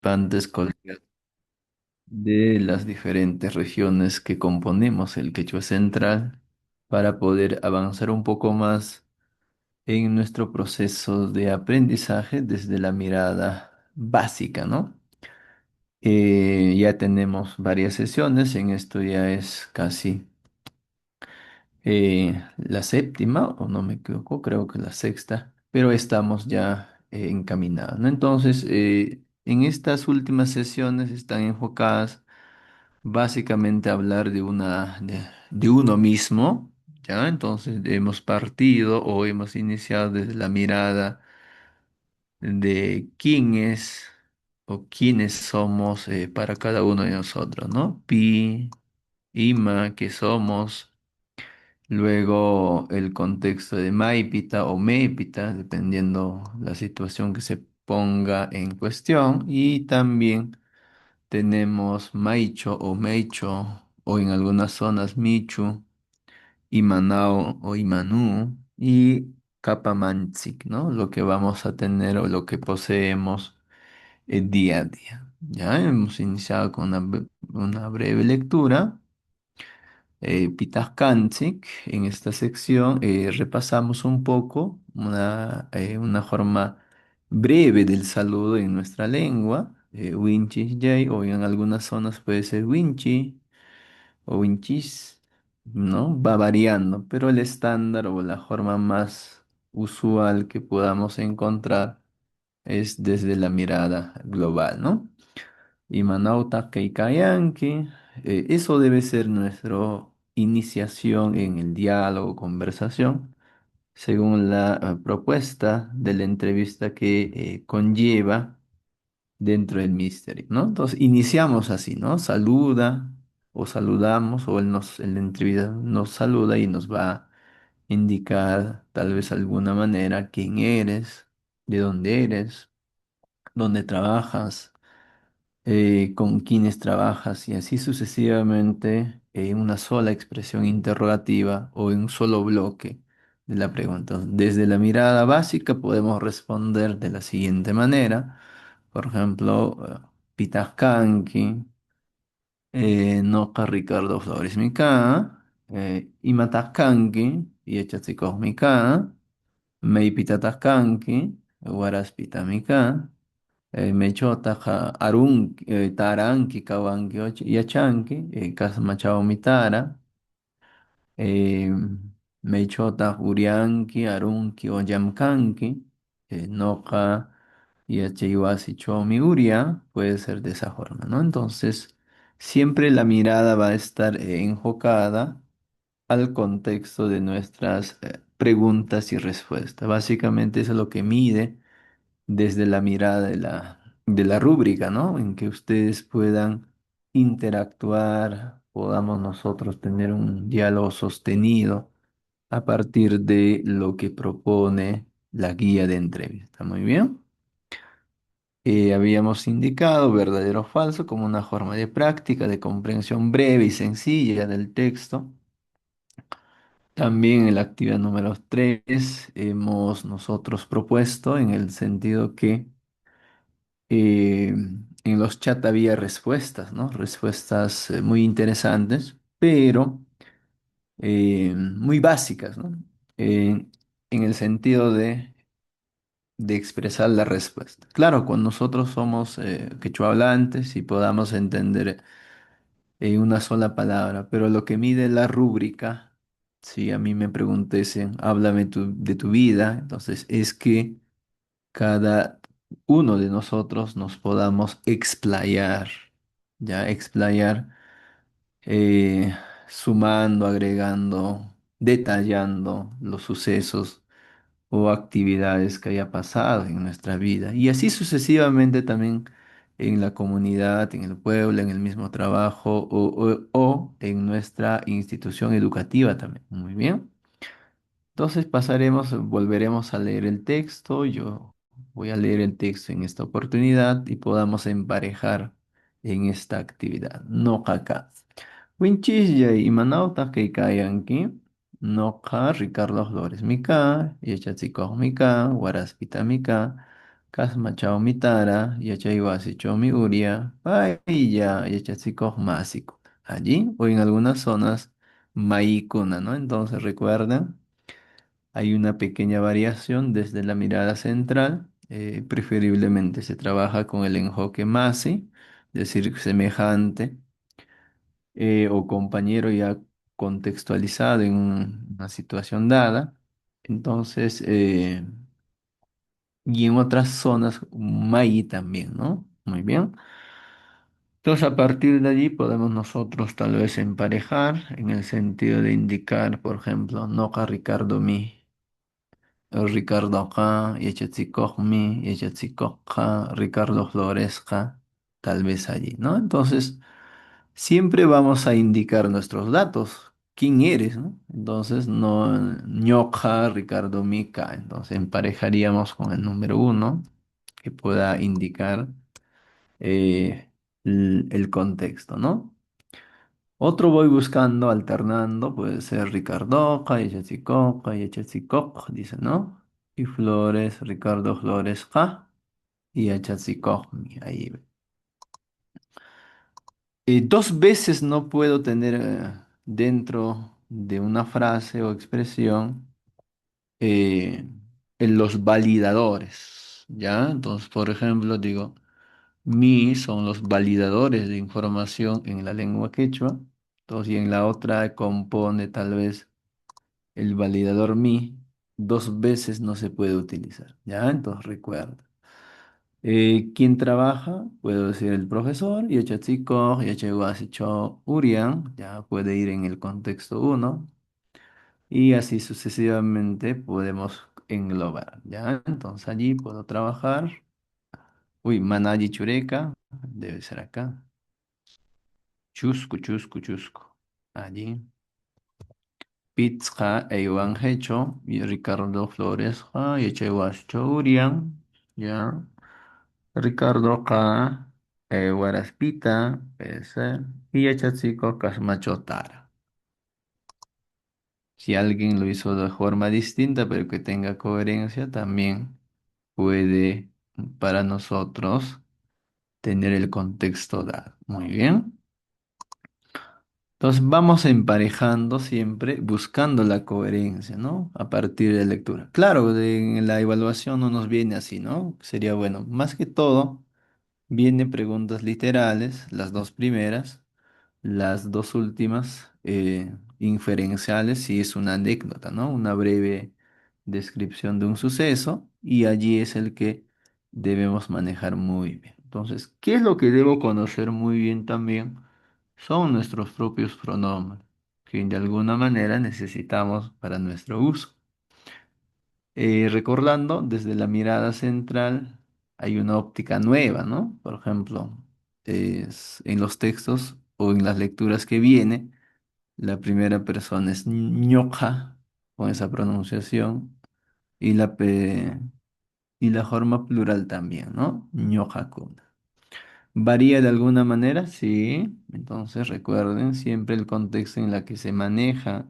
participantes, colegas de las diferentes regiones que componemos el Quechua Central para poder avanzar un poco más en nuestro proceso de aprendizaje desde la mirada básica, ¿no? Ya tenemos varias sesiones, en esto ya es casi la séptima, o no me equivoco, creo que la sexta, pero estamos ya encaminados, ¿no? Entonces, en estas últimas sesiones están enfocadas básicamente a hablar de uno mismo, ¿ya? Entonces, hemos partido o hemos iniciado desde la mirada de quién es o quiénes somos para cada uno de nosotros, ¿no? Pi, Ima, qué somos. Luego el contexto de Maipita o Meipita, dependiendo la situación que se ponga en cuestión. Y también tenemos Maicho o Meicho, o en algunas zonas Michu, Imanao o Imanú, y Capamanzik, ¿no? Lo que vamos a tener o lo que poseemos día a día. Ya hemos iniciado con una breve lectura. Pitajkanchik. En esta sección repasamos un poco una forma breve del saludo en nuestra lengua, Winchis Yay, o en algunas zonas puede ser Winchi o Winchis, ¿no? Va variando, pero el estándar o la forma más usual que podamos encontrar es desde la mirada global, ¿no? Imanauta Keikayanki. Eso debe ser nuestra iniciación en el diálogo, conversación, según la propuesta de la entrevista que conlleva dentro del misterio, ¿no? Entonces, iniciamos así, ¿no? Saluda o saludamos, o el entrevista nos saluda y nos va a indicar tal vez alguna manera quién eres, dónde trabajas, con quienes trabajas y así sucesivamente en una sola expresión interrogativa o en un solo bloque de la pregunta. Desde la mirada básica podemos responder de la siguiente manera. Por ejemplo, Pitascanqui, Noca Ricardo Flores Mica, Imatascanqui, Yechatzikos Mica, Meipitatascanqui, Guaraspita Mica. Mechota arun taranki kawanki yachanki kasmachaw mitara eh, mechota urianki arunki oyamkanki noqa yachaywasinchawmi uria, puede ser de esa forma, ¿no? Entonces siempre la mirada va a estar enfocada al contexto de nuestras preguntas y respuestas. Básicamente eso es lo que mide desde la mirada de la rúbrica, ¿no? En que ustedes puedan interactuar, podamos nosotros tener un diálogo sostenido a partir de lo que propone la guía de entrevista. Muy bien. Habíamos indicado verdadero o falso como una forma de práctica, de comprensión breve y sencilla del texto. También en la actividad número 3 hemos nosotros propuesto en el sentido que en los chats había respuestas, ¿no? Respuestas muy interesantes, pero muy básicas, ¿no? En el sentido de expresar la respuesta. Claro, cuando nosotros somos quechua hablantes y podamos entender una sola palabra, pero lo que mide la rúbrica, si a mí me preguntesen, háblame de tu vida, entonces es que cada uno de nosotros nos podamos explayar, ya explayar, eh, sumando, agregando, detallando los sucesos o actividades que haya pasado en nuestra vida. Y así sucesivamente también en la comunidad, en el pueblo, en el mismo trabajo o en nuestra institución educativa también. Muy bien. Entonces volveremos a leer el texto. Yo voy a leer el texto en esta oportunidad y podamos emparejar en esta actividad. Noqaka. Winchilla y Manauta que kayanki. Noqa Ricardo Flores Mica, Yachatzikoh Mica, Guaraspita Mica, Kasma chaumitara, yachayguasi chaumiuria, pailla, yachachikoq masiku. Allí o en algunas zonas maicuna, ¿no? Entonces recuerden, hay una pequeña variación desde la mirada central. Preferiblemente se trabaja con el enfoque masi, es decir, semejante o compañero ya contextualizado en una situación dada. Entonces, y en otras zonas, Mayi también, ¿no? Muy bien. Entonces, a partir de allí podemos nosotros tal vez emparejar en el sentido de indicar, por ejemplo, Noca Ricardo mi, Ricardo acá, Yechetzikoh mi, Yechetzikoh ka, Ricardo Flores ka, tal vez allí, ¿no? Entonces, siempre vamos a indicar nuestros datos. ¿Quién eres, no? Entonces, no ñoja, Ricardo Mica. Entonces, emparejaríamos con el número uno que pueda indicar el contexto, ¿no? Otro voy buscando, alternando, puede ser Ricardo, Yachatzicoca, dice, ¿no? Y Flores, Ricardo Flores, ja, y Yachatzicomi, ahí. Dos veces no puedo tener dentro de una frase o expresión eh, en los validadores, ¿ya? Entonces, por ejemplo, digo, mi son los validadores de información en la lengua quechua. Entonces, y en la otra compone tal vez el validador mi, dos veces no se puede utilizar, ¿ya? Entonces, recuerda. ¿Quién trabaja? Puedo decir el profesor, y chico, cho Urian, ya puede ir en el contexto uno, y así sucesivamente podemos englobar, ¿ya? Entonces allí puedo trabajar. Uy, Manayi Chureka, debe ser acá. Chusco, chusco, chusco. Allí. Pizca, Eiwan Hecho, y Ricardo Flores, y Urian, ¿ya? Ricardo K. Guaraspita, puede ser. Y Echatziko Casmachotara. Si alguien lo hizo de forma distinta, pero que tenga coherencia, también puede para nosotros tener el contexto dado. Muy bien. Entonces vamos emparejando siempre, buscando la coherencia, ¿no? A partir de la lectura. Claro, en la evaluación no nos viene así, ¿no? Sería bueno, más que todo. Viene preguntas literales, las dos primeras, las dos últimas inferenciales, si es una anécdota, ¿no? Una breve descripción de un suceso y allí es el que debemos manejar muy bien. Entonces, ¿qué es lo que debo conocer muy bien también? Son nuestros propios pronombres, que de alguna manera necesitamos para nuestro uso. Recordando, desde la mirada central hay una óptica nueva, ¿no? Por ejemplo, en los textos o en las lecturas que viene, la primera persona es ñoja, con esa pronunciación, y y la forma plural también, ¿no? ñoja. ¿Varía de alguna manera? Sí. Entonces recuerden siempre el contexto en el que se maneja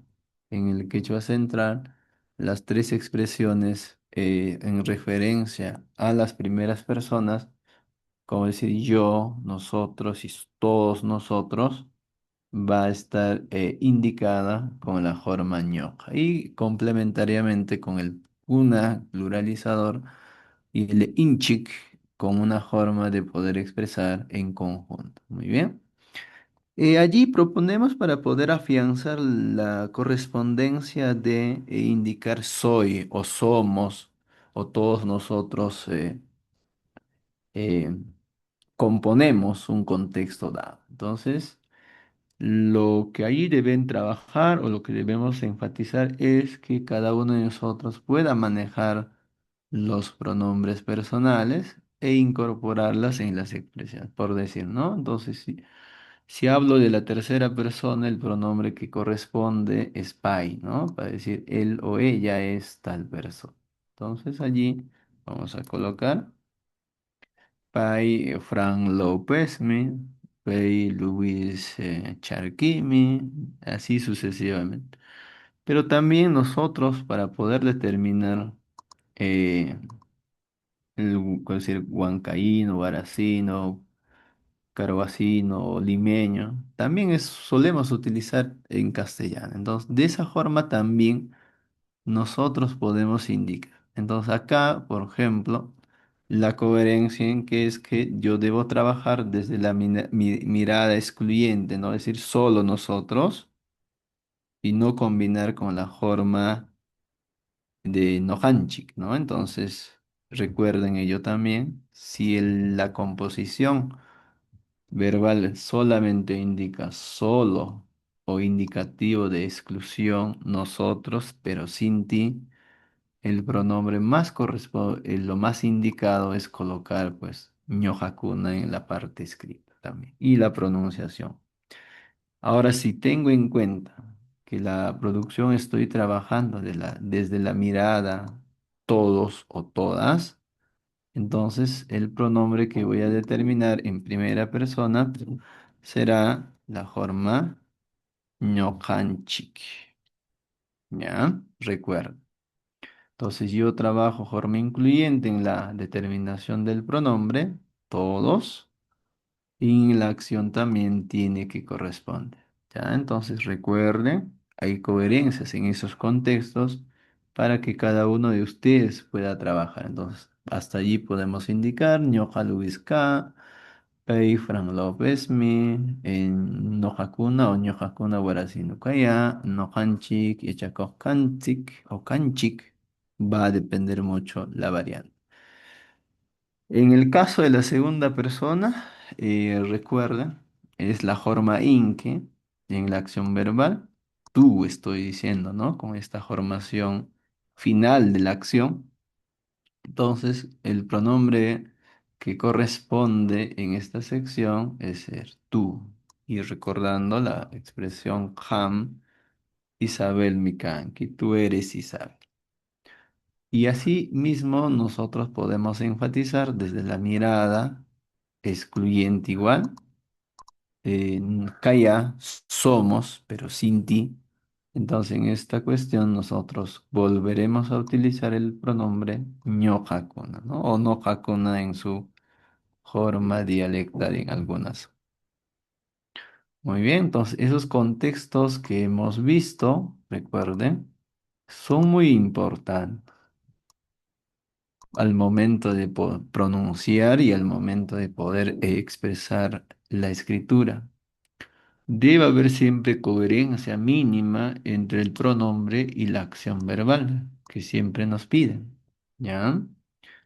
en el quechua central las tres expresiones en referencia a las primeras personas, como decir yo, nosotros y todos nosotros, va a estar indicada con la forma ñoja y complementariamente con el una pluralizador y el inchik como una forma de poder expresar en conjunto. Muy bien. Allí proponemos para poder afianzar la correspondencia de indicar soy o somos o todos nosotros eh, componemos un contexto dado. Entonces, lo que allí deben trabajar o lo que debemos enfatizar es que cada uno de nosotros pueda manejar los pronombres personales e incorporarlas en las expresiones, por decir, ¿no? Entonces, si hablo de la tercera persona, el pronombre que corresponde es pai, ¿no? Para decir él o ella es tal persona. Entonces, allí vamos a colocar pai Fran López, pai Luis Charquimi, así sucesivamente. Pero también nosotros, para poder determinar puede decir huancaíno, guaracino, carhuacino, limeño, también solemos utilizar en castellano. Entonces, de esa forma también nosotros podemos indicar. Entonces, acá, por ejemplo, la coherencia en que es que yo debo trabajar desde la mirada excluyente, no decir solo nosotros y no combinar con la forma de Nohanchik, ¿no? Entonces, recuerden ello también, si la composición verbal solamente indica solo o indicativo de exclusión, nosotros, pero sin ti, el pronombre más lo más indicado es colocar, pues, ñojakuna en la parte escrita también. Y la pronunciación. Ahora, si tengo en cuenta que la producción estoy trabajando desde la mirada todos o todas, entonces el pronombre que voy a determinar en primera persona será la forma ñojanchik. ¿Ya? Recuerda. Entonces yo trabajo forma incluyente en la determinación del pronombre, todos. Y la acción también tiene que corresponder. ¿Ya? Entonces recuerden, hay coherencias en esos contextos para que cada uno de ustedes pueda trabajar. Entonces, hasta allí podemos indicar Ñoja Luis K, Pei Fran López Mi, en Nojakuna o Ñojakuna Guarasino Kaya, Nojanchik, Echakov Kanchik o Kanchik, va a depender mucho la variante. En el caso de la segunda persona, recuerda, es la forma inque en la acción verbal. Tú estoy diciendo, ¿no? Con esta formación final de la acción. Entonces, el pronombre que corresponde en esta sección es el tú. Y recordando la expresión Ham, Isabel Mikanki, tú eres Isabel. Y así mismo nosotros podemos enfatizar desde la mirada excluyente igual. Kaya somos, pero sin ti. Entonces en esta cuestión nosotros volveremos a utilizar el pronombre ñojakuna, ¿no? O nojakuna en su forma dialectal en algunas. Muy bien, entonces esos contextos que hemos visto, recuerden, son muy importantes al momento de pronunciar y al momento de poder expresar la escritura. Debe haber siempre coherencia mínima entre el pronombre y la acción verbal que siempre nos piden. ¿Ya?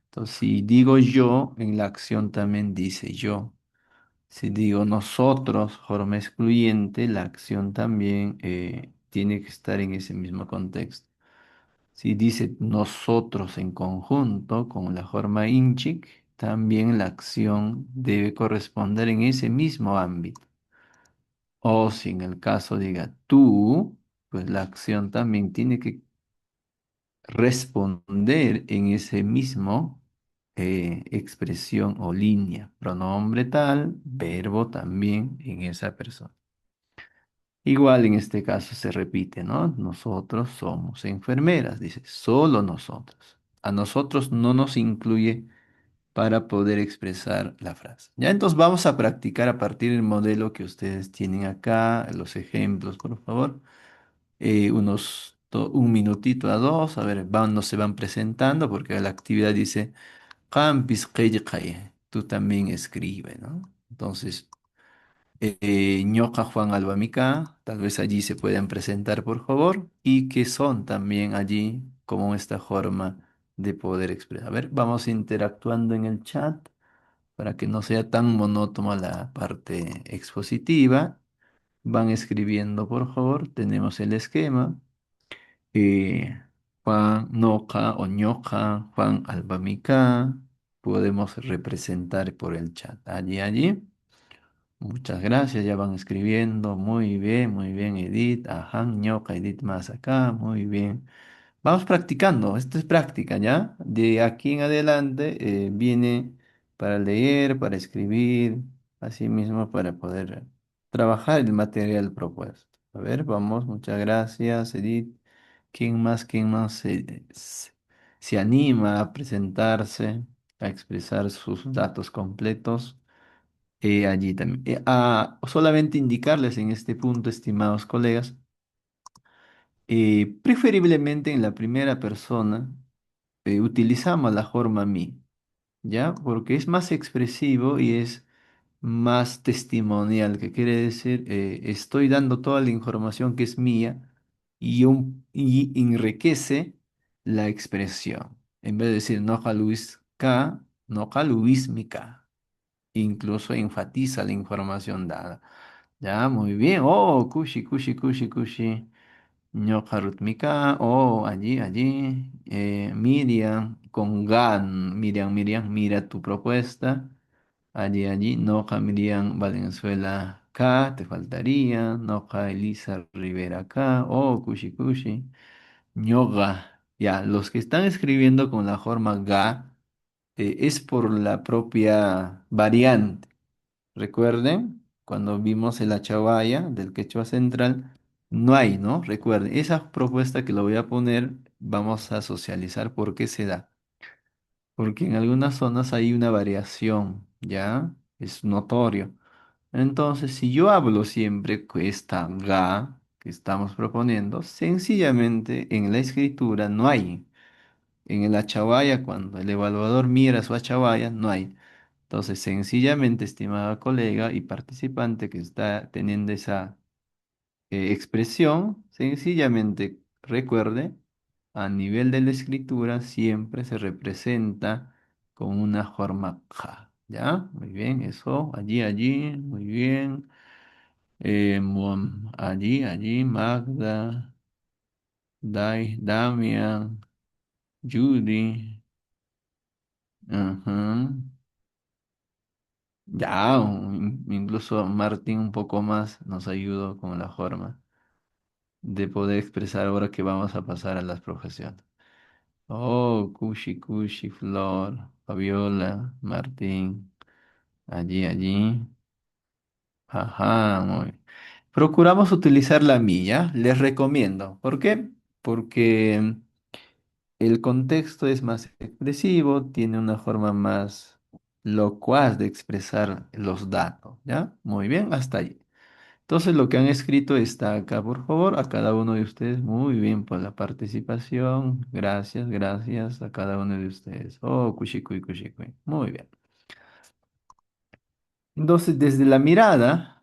Entonces, si digo yo, en la acción también dice yo. Si digo nosotros, forma excluyente, la acción también tiene que estar en ese mismo contexto. Si dice nosotros en conjunto con la forma inchic, también la acción debe corresponder en ese mismo ámbito. O si en el caso diga tú, pues la acción también tiene que responder en ese mismo expresión o línea. Pronombre tal, verbo también en esa persona. Igual en este caso se repite, ¿no? Nosotros somos enfermeras, dice, solo nosotros. A nosotros no nos incluye para poder expresar la frase. Ya entonces vamos a practicar a partir del modelo que ustedes tienen acá, los ejemplos, por favor. Un minutito a dos, a ver, no se van presentando porque la actividad dice, "Campis qillqay", tú también escribe, ¿no? Entonces, Ñoqa Juan Albamica, tal vez allí se puedan presentar, por favor, y que son también allí como esta forma de poder expresar. A ver, vamos interactuando en el chat para que no sea tan monótona la parte expositiva. Van escribiendo, por favor. Tenemos el esquema. Juan Noca o Ñoca, Juan Albamica. Podemos representar por el chat. Allí. Muchas gracias, ya van escribiendo. Muy bien, Edith. Ajá, ñoca, Edith más acá. Muy bien. Vamos practicando. Esto es práctica, ¿ya? De aquí en adelante viene para leer, para escribir, así mismo para poder trabajar el material propuesto. A ver, vamos. Muchas gracias, Edith. ¿Quién más se anima a presentarse? a expresar sus datos completos allí también. Solamente indicarles en este punto, estimados colegas, preferiblemente en la primera persona utilizamos la forma mi, ¿ya? Porque es más expresivo y es más testimonial, que quiere decir, estoy dando toda la información que es mía y enriquece la expresión. En vez de decir no Luis K, no Luis Mika, incluso enfatiza la información dada. Ya, muy bien. Oh, kushi, kushi, kushi, kushi. Ñoqa Rutmika, oh, allí, Miriam, con GAN, Miriam, mira tu propuesta. Allí, Noja Miriam Valenzuela K, te faltaría, Noja Elisa Rivera K, oh, Kushi Kushi, Ñoga. Ya, los que están escribiendo con la forma ga es por la propia variante. Recuerden, cuando vimos el Achavaya del quechua central, no hay, ¿no? Recuerden, esa propuesta que lo voy a poner, vamos a socializar por qué se da. Porque en algunas zonas hay una variación, ¿ya? Es notorio. Entonces, si yo hablo siempre con esta ga que estamos proponiendo, sencillamente en la escritura no hay. En el Achavaya, cuando el evaluador mira su Achavaya, no hay. Entonces, sencillamente, estimada colega y participante que está teniendo esa expresión, sencillamente recuerde, a nivel de la escritura siempre se representa con una forma ja, ¿ya? Muy bien, eso, allí, muy bien. Allí, Magda, Damian, Judy, ajá. Ya, incluso Martín un poco más nos ayudó con la forma de poder expresar ahora que vamos a pasar a las profesiones. Oh, Kushi, Flor, Fabiola, Martín, allí. Ajá, muy bien. Procuramos utilizar la milla, les recomiendo. ¿Por qué? Porque el contexto es más expresivo, tiene una forma más locuaz de expresar los datos, ¿ya? Muy bien, hasta ahí. Entonces, lo que han escrito está acá, por favor, a cada uno de ustedes. Muy bien por la participación. Gracias a cada uno de ustedes. Oh, cuchicuy, cuchicuy. Muy bien. Entonces, desde la mirada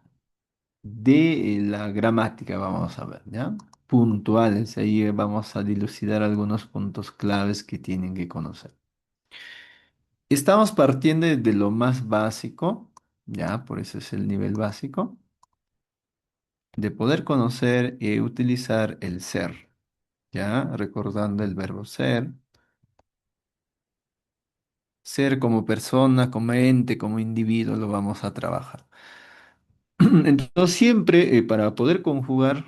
de la gramática, vamos a ver, ¿ya? Puntuales, ahí vamos a dilucidar algunos puntos claves que tienen que conocer. Estamos partiendo de lo más básico, ¿ya? Por eso es el nivel básico, de poder conocer y utilizar el ser. Ya, recordando el verbo ser, ser como persona, como ente, como individuo, lo vamos a trabajar. Entonces, siempre para poder conjugar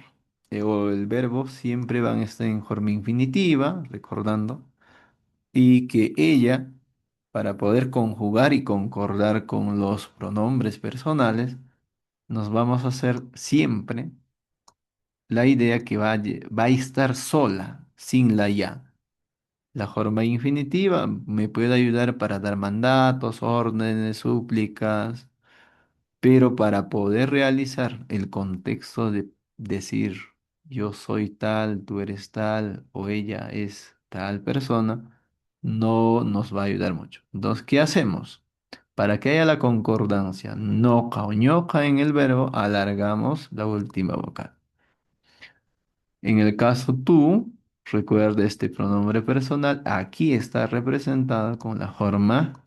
o el verbo, siempre van a estar en forma infinitiva, recordando, y que ella, para poder conjugar y concordar con los pronombres personales, nos vamos a hacer siempre la idea que va a estar sola, sin la ya. La forma infinitiva me puede ayudar para dar mandatos, órdenes, súplicas, pero para poder realizar el contexto de decir yo soy tal, tú eres tal o ella es tal persona, no nos va a ayudar mucho. Entonces, ¿qué hacemos? Para que haya la concordancia, noca o ñoca en el verbo, alargamos la última vocal. En el caso tú, recuerda este pronombre personal, aquí está representada con la forma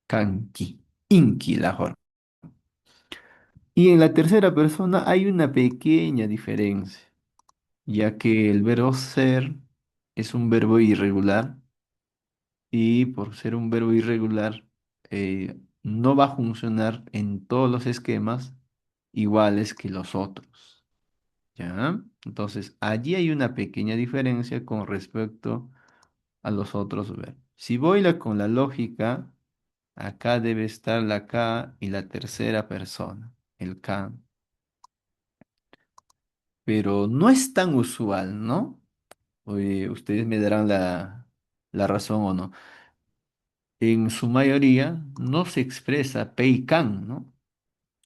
kanki, inki la forma. Y en la tercera persona hay una pequeña diferencia, ya que el verbo ser es un verbo irregular y por ser un verbo irregular no va a funcionar en todos los esquemas iguales que los otros. ¿Ya? Entonces, allí hay una pequeña diferencia con respecto a los otros verbos. Si voy con la lógica, acá debe estar la K y la tercera persona, el K. Pero no es tan usual, ¿no? Ustedes me darán la razón o no. en su mayoría no se expresa Peikan, ¿no?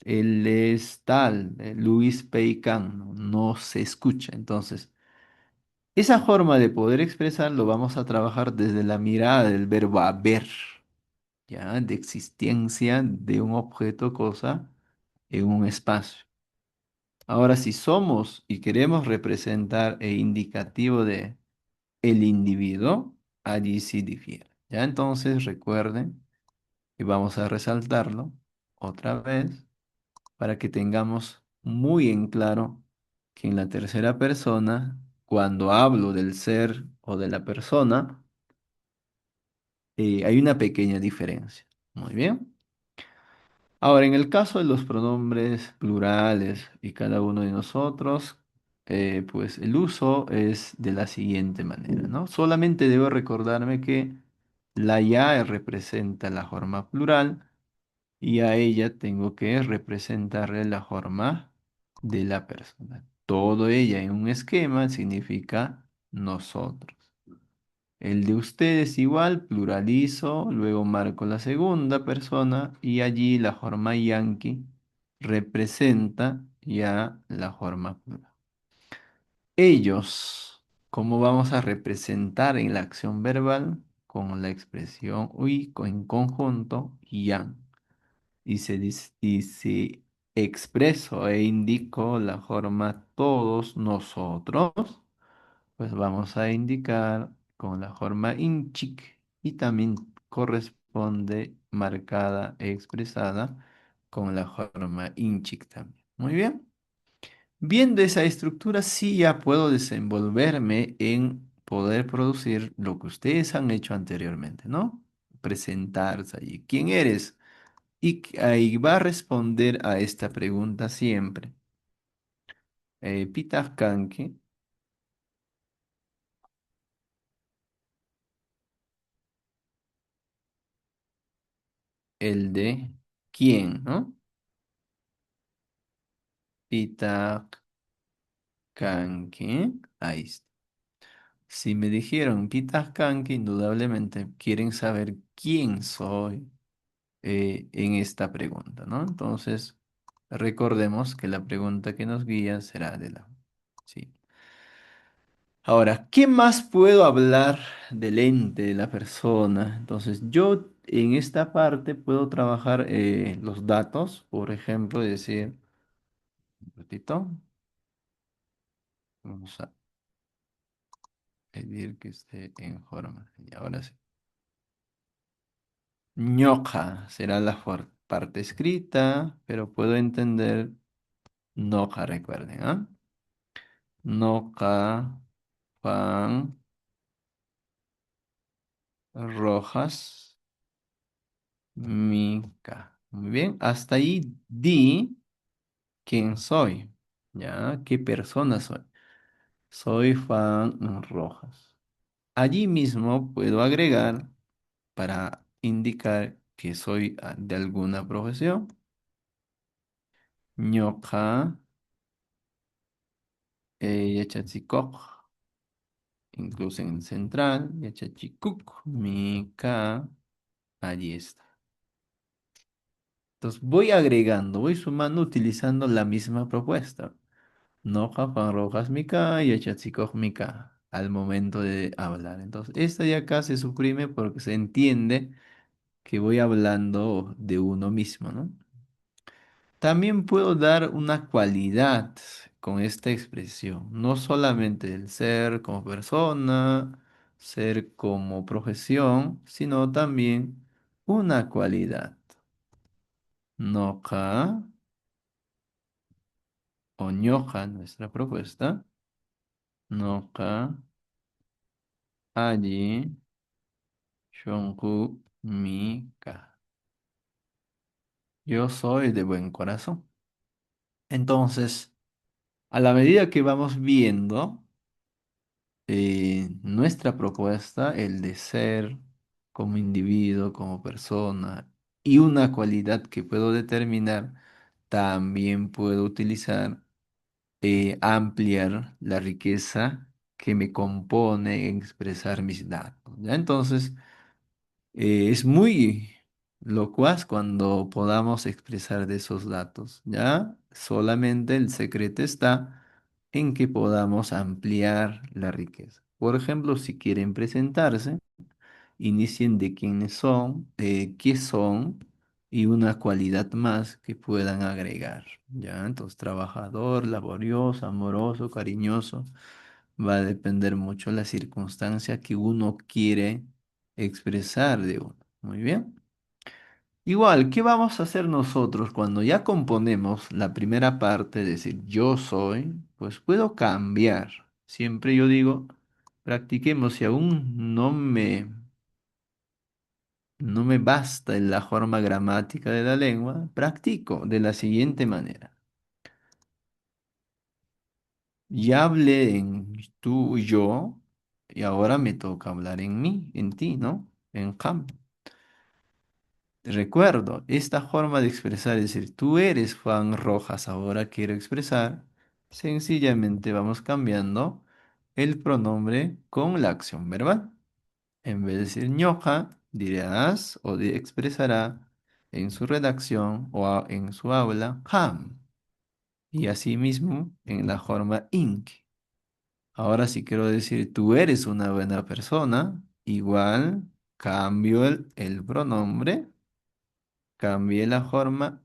Él es tal, Luis Peikan, ¿no? No se escucha. Entonces, esa forma de poder expresarlo vamos a trabajar desde la mirada del verbo haber, ¿ya? De existencia de un objeto, cosa, en un espacio. Ahora, si somos y queremos representar el indicativo de el individuo, allí sí difiere. ¿Ya? Entonces, recuerden y vamos a resaltarlo otra vez para que tengamos muy en claro que en la tercera persona, cuando hablo del ser o de la persona, hay una pequeña diferencia. Muy bien. Ahora, en el caso de los pronombres plurales y cada uno de nosotros, pues el uso es de la siguiente manera, ¿no? Solamente debo recordarme que la ya representa la forma plural y a ella tengo que representarle la forma de la persona. Todo ella en un esquema significa nosotros. El de ustedes igual, pluralizo, luego marco la segunda persona y allí la forma yankee representa ya la forma plural. Ellos, ¿cómo vamos a representar en la acción verbal? Con la expresión uy, en conjunto, yang. Y si expreso e indico la forma todos nosotros, pues vamos a indicar con la forma inchic y también corresponde marcada e expresada con la forma inchic también. Muy bien. Viendo esa estructura, sí ya puedo desenvolverme en poder producir lo que ustedes han hecho anteriormente, ¿no? Presentarse allí. ¿Quién eres? Y ahí va a responder a esta pregunta siempre. Pitaq kanki, el de quién, ¿no? Pitaq kanki, ahí está. Si me dijeron Pitaq kanki, indudablemente quieren saber quién soy en esta pregunta, ¿no? Entonces, recordemos que la pregunta que nos guía será de la... Sí. Ahora, ¿qué más puedo hablar del ente, de la persona? Entonces, yo en esta parte puedo trabajar los datos, por ejemplo, decir, un ratito, vamos a pedir que esté en forma. Y ahora sí. Ñoja será la parte escrita, pero puedo entender noja, recuerden, ¿ah? Noja, pan, rojas, mica. Muy bien, hasta ahí di quién soy, ¿ya? ¿Qué persona soy? Soy Fan Rojas. Allí mismo puedo agregar para indicar que soy de alguna profesión. Ñoqa, Yachachikoj, incluso en central, Yachachikuk, Mika, allí está. Entonces voy agregando, voy sumando utilizando la misma propuesta. Noja, Juan Rojas Mica y Achatzikoj Mica al momento de hablar. Entonces, esta de acá se suprime porque se entiende que voy hablando de uno mismo, ¿no? También puedo dar una cualidad con esta expresión, no solamente el ser como persona, ser como profesión, sino también una cualidad. Noja o ñoja, nuestra propuesta. Noja, allí. Shunku Mika. Yo soy de buen corazón. Entonces, a la medida que vamos viendo nuestra propuesta, el de ser como individuo, como persona, y una cualidad que puedo determinar, también puedo utilizar, ampliar la riqueza que me compone en expresar mis datos. ¿Ya? Entonces, Es muy locuaz cuando podamos expresar de esos datos, ¿ya? Solamente el secreto está en que podamos ampliar la riqueza. Por ejemplo, si quieren presentarse, inicien de quiénes son, qué son y una cualidad más que puedan agregar, ¿ya? Entonces, trabajador, laborioso, amoroso, cariñoso, va a depender mucho la circunstancia que uno quiere expresar de uno. Muy bien. Igual, ¿qué vamos a hacer nosotros cuando ya componemos la primera parte, es decir, yo soy? Pues puedo cambiar. Siempre yo digo, practiquemos. Si aún no me basta en la forma gramática de la lengua, practico de la siguiente manera. Ya hablé en tú y yo, y ahora me toca hablar en mí, en ti, ¿no? En Ham. Recuerdo, esta forma de expresar, es decir, tú eres Juan Rojas, ahora quiero expresar, sencillamente vamos cambiando el pronombre con la acción verbal. En vez de decir ñoja, dirás o expresará en su redacción o en su aula ham. Y asimismo en la forma ink. Ahora si quiero decir tú eres una buena persona, igual cambio el pronombre, cambié la forma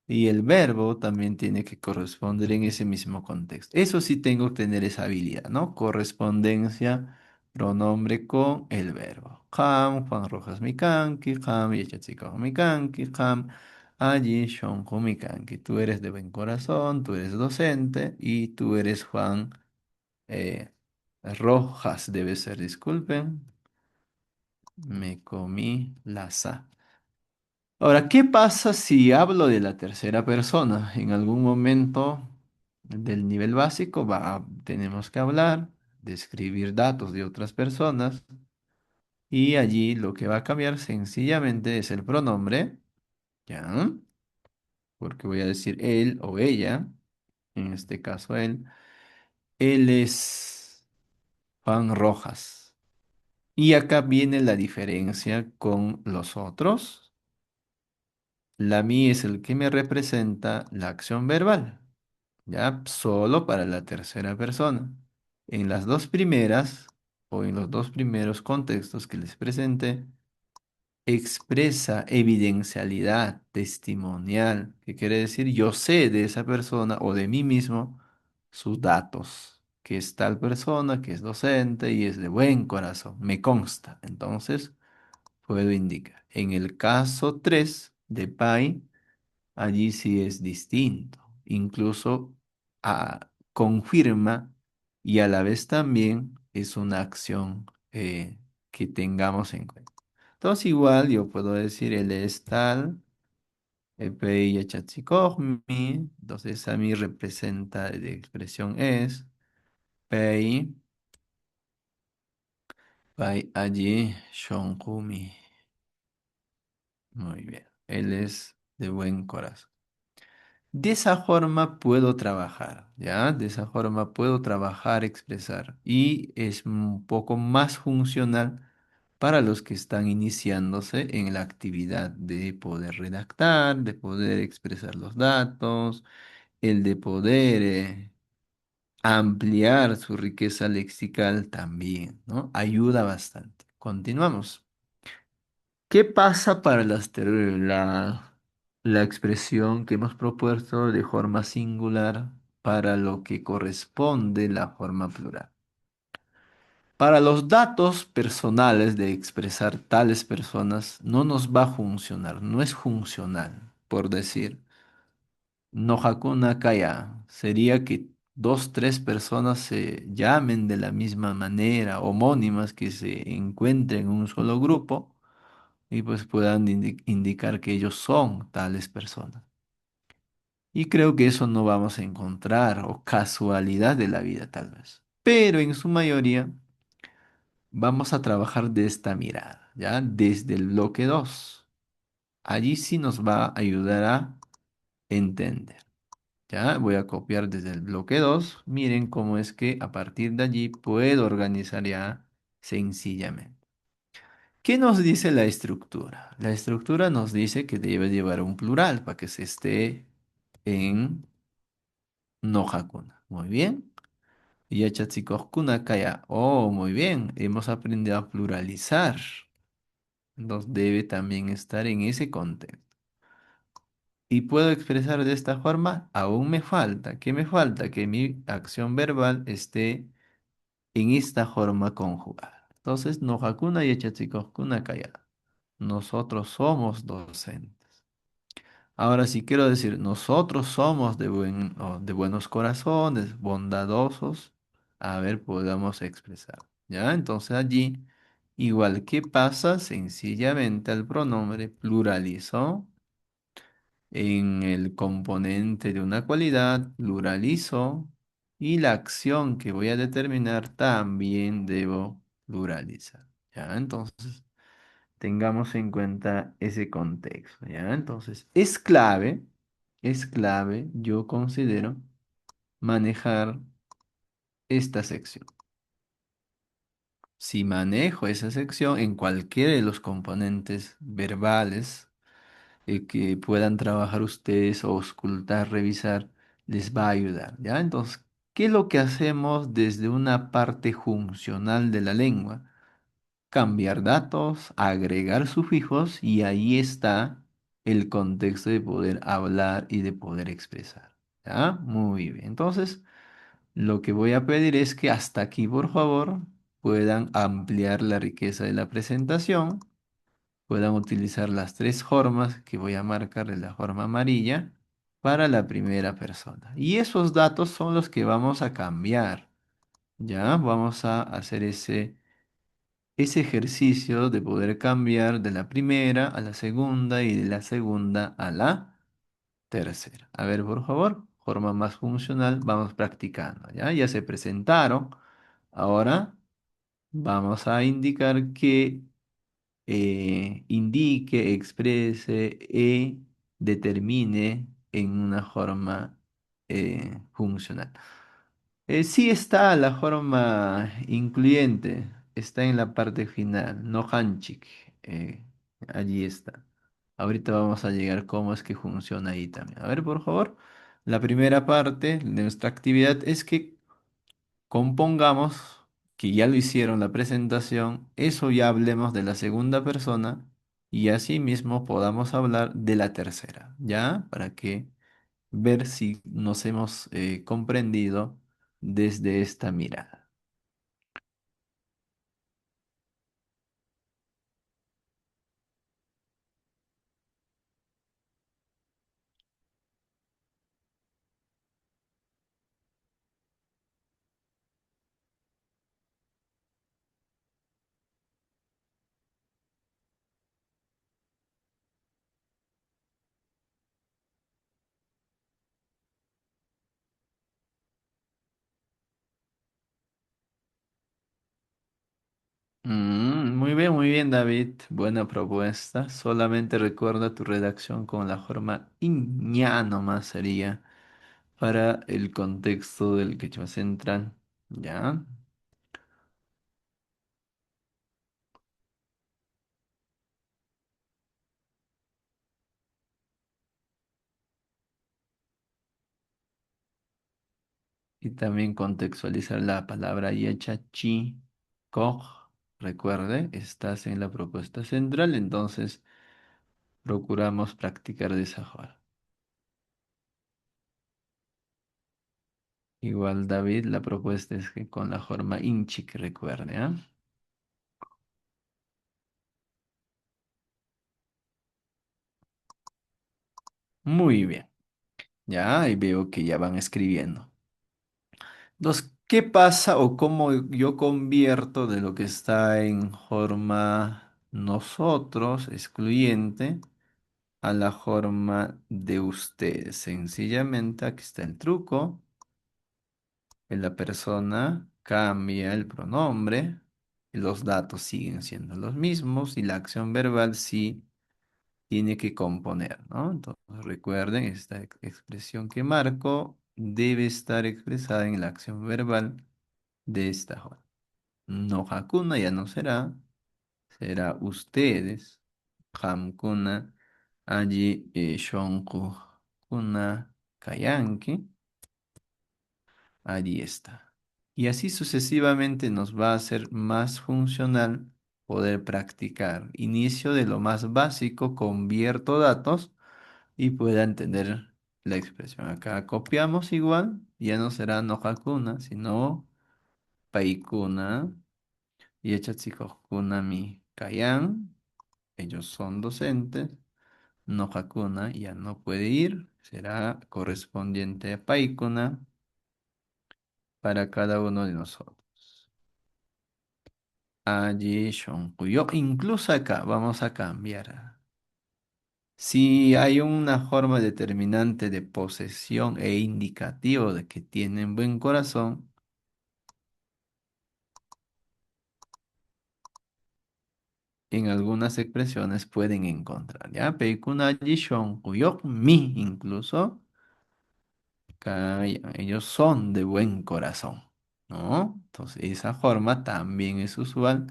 y el verbo también tiene que corresponder en ese mismo contexto. Eso sí tengo que tener esa habilidad, ¿no? Correspondencia, pronombre con el verbo. Ham, Juan Rojas Mikanki, Ham, Yechatzika Mikanki, Ham, allí Shonjo Mikanki. Tú eres de buen corazón, tú eres docente y tú eres Juan eh, Rojas, debe ser, disculpen. Me comí la sa. Ahora, ¿qué pasa si hablo de la tercera persona? En algún momento del nivel básico tenemos que hablar, describir datos de otras personas y allí lo que va a cambiar sencillamente es el pronombre, ¿ya? Porque voy a decir él o ella, en este caso él. Él es Juan Rojas. Y acá viene la diferencia con los otros. La mí es el que me representa la acción verbal, ¿ya? Solo para la tercera persona. En las dos primeras, o en los dos primeros contextos que les presenté, expresa evidencialidad testimonial, que quiere decir yo sé de esa persona o de mí mismo sus datos, que es tal persona, que es docente y es de buen corazón, me consta. Entonces, puedo indicar. En el caso 3 de Pai, allí sí es distinto. Incluso confirma y a la vez también es una acción que tengamos en cuenta. Entonces igual yo puedo decir él es tal, Pei Yachatzikohmi, entonces a mí representa de expresión es Pei, Pai allí Shonjumi. Muy bien, él es de buen corazón. De esa forma puedo trabajar, ¿ya? De esa forma puedo trabajar, expresar. Y es un poco más funcional para los que están iniciándose en la actividad de poder redactar, de poder expresar los datos, el de poder ampliar su riqueza lexical también, ¿no? Ayuda bastante. Continuamos. ¿Qué pasa para la expresión que hemos propuesto de forma singular para lo que corresponde la forma plural? Para los datos personales de expresar tales personas no nos va a funcionar, no es funcional, por decir, no hakuna kaya, sería que dos, tres personas se llamen de la misma manera, homónimas que se encuentren en un solo grupo y pues puedan indicar que ellos son tales personas. Y creo que eso no vamos a encontrar, o casualidad de la vida tal vez. Pero en su mayoría vamos a trabajar de esta mirada, ¿ya? Desde el bloque 2. Allí sí nos va a ayudar a entender. Ya voy a copiar desde el bloque 2. Miren cómo es que a partir de allí puedo organizar ya sencillamente. ¿Qué nos dice la estructura? La estructura nos dice que debe llevar un plural para que se esté en no hakuna. Muy bien. Yachatzikoskuna kaya. Oh, muy bien. Hemos aprendido a pluralizar. Entonces debe también estar en ese contexto. Y puedo expresar de esta forma, aún me falta. ¿Qué me falta? Que mi acción verbal esté en esta forma conjugada. Entonces, no hakuna yachatzikoskuna kaya. Nosotros somos docentes. Ahora, si quiero decir, nosotros somos de buenos corazones, bondadosos, a ver, podamos expresar. ¿Ya? Entonces allí, igual que pasa, sencillamente al pronombre pluralizo en el componente de una cualidad, pluralizo, y la acción que voy a determinar también debo pluralizar. ¿Ya? Entonces, tengamos en cuenta ese contexto, ¿ya? Entonces, es clave, yo considero, manejar esta sección. Si manejo esa sección en cualquiera de los componentes verbales que puedan trabajar ustedes o auscultar, revisar, les va a ayudar, ¿ya? Entonces, ¿qué es lo que hacemos desde una parte funcional de la lengua? Cambiar datos, agregar sufijos y ahí está el contexto de poder hablar y de poder expresar. ¿Ya? Muy bien. Entonces, lo que voy a pedir es que hasta aquí, por favor, puedan ampliar la riqueza de la presentación, puedan utilizar las tres formas que voy a marcar en la forma amarilla para la primera persona. Y esos datos son los que vamos a cambiar. ¿Ya? Vamos a hacer ese ejercicio de poder cambiar de la primera a la segunda y de la segunda a la tercera. A ver, por favor, forma más funcional, vamos practicando, ¿ya? Ya se presentaron. Ahora vamos a indicar que indique, exprese e determine en una forma funcional. Sí está la forma incluyente, está en la parte final, no hanchik, eh, allí está. Ahorita vamos a llegar cómo es que funciona ahí también. A ver, por favor, la primera parte de nuestra actividad es que compongamos, que ya lo hicieron la presentación, eso ya hablemos de la segunda persona y así mismo podamos hablar de la tercera, ¿ya? Para que ver si nos hemos comprendido desde esta mirada. Muy bien, David. Buena propuesta. Solamente recuerda tu redacción con la forma ña nomás sería para el contexto del quechua central. ¿Ya? Y también contextualizar la palabra yecha, chi, koj. Recuerde, estás en la propuesta central, entonces procuramos practicar de esa forma. Igual, David, la propuesta es que con la forma inchi que recuerde, ¿ah? Muy bien. Ya, ahí veo que ya van escribiendo. Entonces, ¿qué pasa o cómo yo convierto de lo que está en forma nosotros, excluyente, a la forma de ustedes? Sencillamente, aquí está el truco. La persona cambia el pronombre, y los datos siguen siendo los mismos y la acción verbal sí tiene que componer, ¿no? Entonces recuerden, esta expresión que marco debe estar expresada en la acción verbal de esta forma. No hakuna ya no será, será ustedes. Hamkuna, allí kuna kayanki. Allí está. Y así sucesivamente nos va a ser más funcional poder practicar. Inicio de lo más básico, convierto datos y pueda entender la expresión. Acá copiamos igual, ya no será no hakuna, sino paikuna y echatzikokuna mi kayan. Ellos son docentes. No hakuna ya no puede ir, será correspondiente a paikuna para cada uno de nosotros. Allí shonkuyo. Incluso acá vamos a cambiar. Si hay una forma determinante de posesión e indicativo de que tienen buen corazón, en algunas expresiones pueden encontrar, ¿ya? Peikuna jishon kuyok mi incluso, ellos son de buen corazón, ¿no? Entonces esa forma también es usual,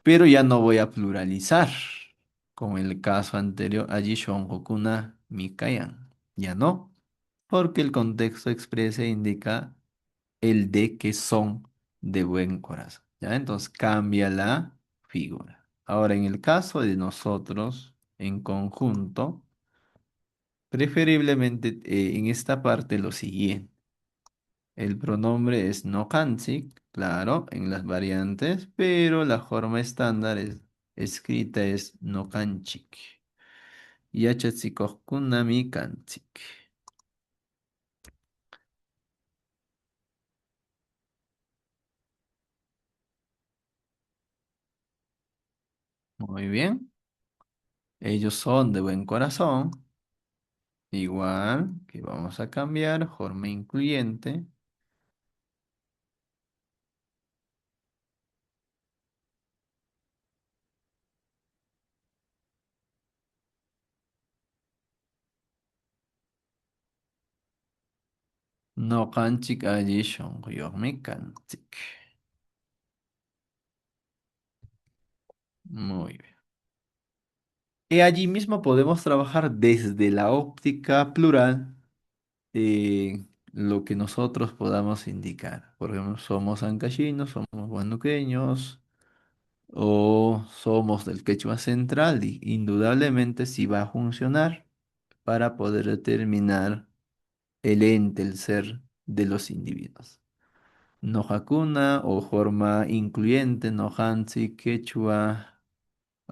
pero ya no voy a pluralizar, como en el caso anterior, allí shon hokuna mi kayan, ya no, porque el contexto expresa e indica el de que son de buen corazón. ¿Ya? Entonces cambia la figura. Ahora, en el caso de nosotros en conjunto, preferiblemente en esta parte lo siguiente. El pronombre es no kanzik, claro, en las variantes, pero la forma estándar escrita es no kanchik. Yachatzikohkunami kanchik. Muy bien. Ellos son de buen corazón. Igual que vamos a cambiar forma incluyente. No kanchik allí shonquyuqmi kanchik. Muy bien. Y allí mismo podemos trabajar desde la óptica plural de lo que nosotros podamos indicar. Por ejemplo, somos ancachinos, somos huanuqueños o somos del quechua central y indudablemente sí va a funcionar para poder determinar el ente, el ser de los individuos. No hakuna o forma incluyente, no hansi, quechua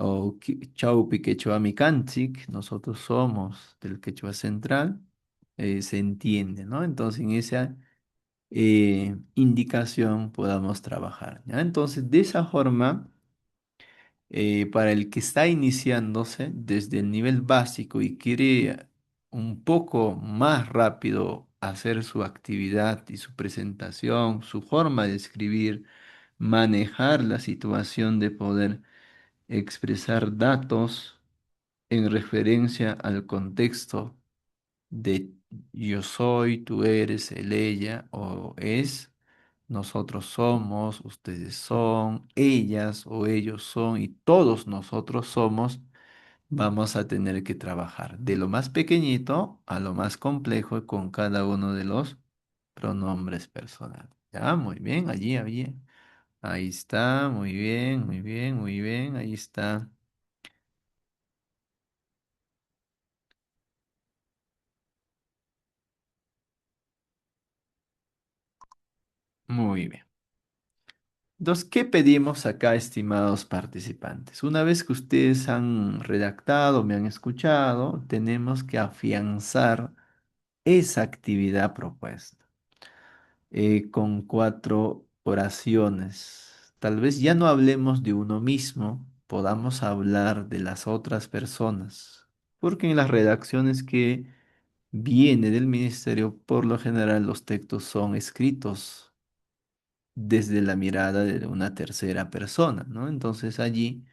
o chaupi, quechua mikanchik, nosotros somos del quechua central, se entiende, ¿no? Entonces en esa indicación podamos trabajar, ¿ya? Entonces de esa forma, para el que está iniciándose desde el nivel básico y quiere un poco más rápido hacer su actividad y su presentación, su forma de escribir, manejar la situación de poder expresar datos en referencia al contexto de yo soy, tú eres, él, ella o es, nosotros somos, ustedes son, ellas o ellos son y todos nosotros somos, vamos a tener que trabajar de lo más pequeñito a lo más complejo con cada uno de los pronombres personales. Ya, muy bien, allí. Ahí está, muy bien, muy bien, muy bien, ahí está. Muy bien. Entonces, ¿qué pedimos acá, estimados participantes? Una vez que ustedes han redactado, me han escuchado, tenemos que afianzar esa actividad propuesta con cuatro oraciones. Tal vez ya no hablemos de uno mismo, podamos hablar de las otras personas, porque en las redacciones que viene del ministerio, por lo general los textos son escritos desde la mirada de una tercera persona, ¿no? Entonces allí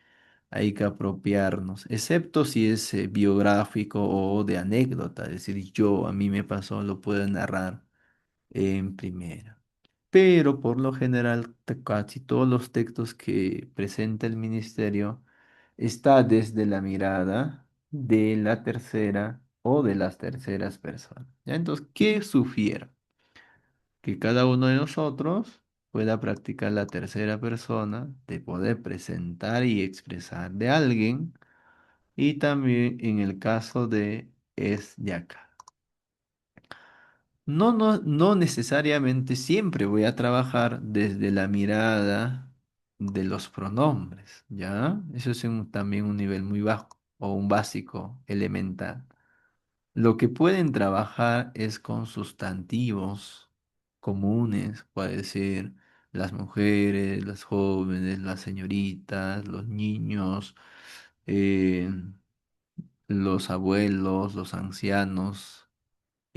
hay que apropiarnos, excepto si es biográfico o de anécdota, es decir, yo, a mí me pasó, lo puedo narrar en primera. pero por lo general casi todos los textos que presenta el ministerio está desde la mirada de la tercera o de las terceras personas. ¿Ya? Entonces, ¿qué sugiero? Que cada uno de nosotros pueda practicar la tercera persona de poder presentar y expresar de alguien y también en el caso de es de acá. No necesariamente siempre voy a trabajar desde la mirada de los pronombres, ¿ya? Eso es también un nivel muy bajo o un básico elemental. Lo que pueden trabajar es con sustantivos comunes, puede decir las mujeres, las jóvenes, las señoritas, los niños, eh, los abuelos, los ancianos,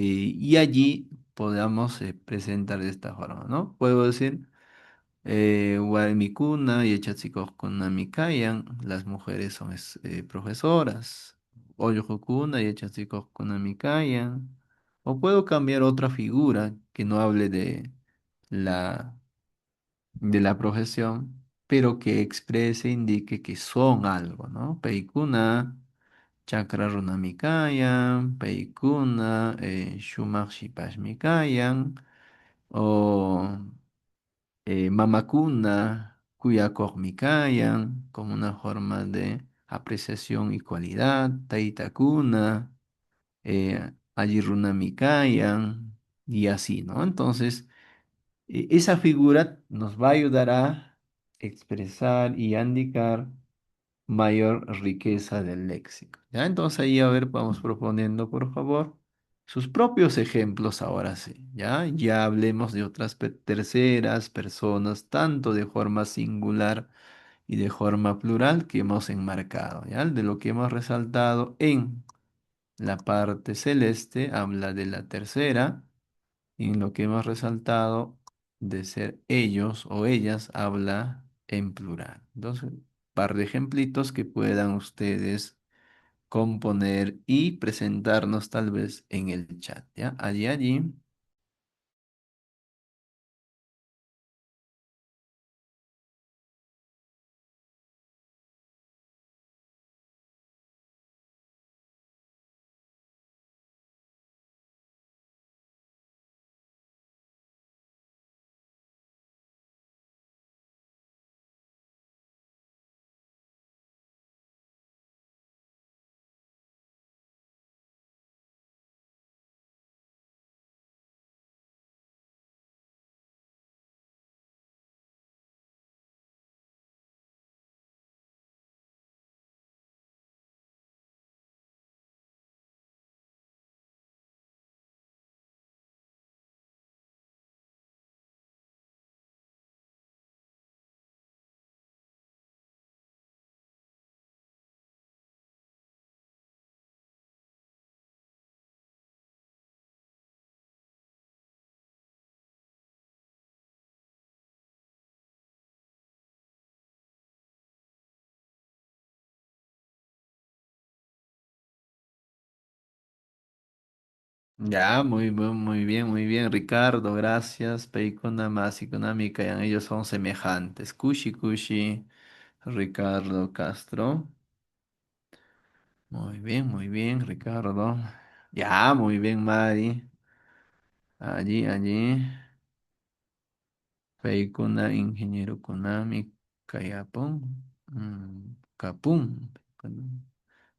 y allí podamos presentar de esta forma, ¿no? Puedo decir, Warmikuna y Echatzikojkuna Mikayan, las mujeres son profesoras, Oyohokuna y Echatzikojkuna Mikayan, o puedo cambiar otra figura que no hable la, de la profesión, pero que exprese, indique que son algo, ¿no? Peikuna. Chakra Runamikayan, Peikuna, Shumak Shipashmikayan, o Mamakuna, Kuyakogmikayan, como una forma de apreciación y cualidad, Taitakuna, Ayirunamikayan, y así, ¿no? Entonces, esa figura nos va a ayudar a expresar y a indicar mayor riqueza del léxico. ¿Ya? Entonces ahí a ver, vamos proponiendo, por favor, sus propios ejemplos ahora sí. ¿Ya? Ya hablemos de otras terceras personas, tanto de forma singular y de forma plural que hemos enmarcado. ¿Ya? De lo que hemos resaltado en la parte celeste, habla de la tercera, y en lo que hemos resaltado de ser ellos o ellas, habla en plural. Entonces, par de ejemplitos que puedan ustedes componer y presentarnos tal vez en el chat, ¿ya? Allí. Ya, muy bien, Ricardo, gracias. Peikuna, Masikunami, Kayan, ellos son semejantes. Kushi, Ricardo Castro. Muy bien, Ricardo. Ya, muy bien, Mari. Allí. Peikuna, ingeniero Konami, Kayapon. Kapun.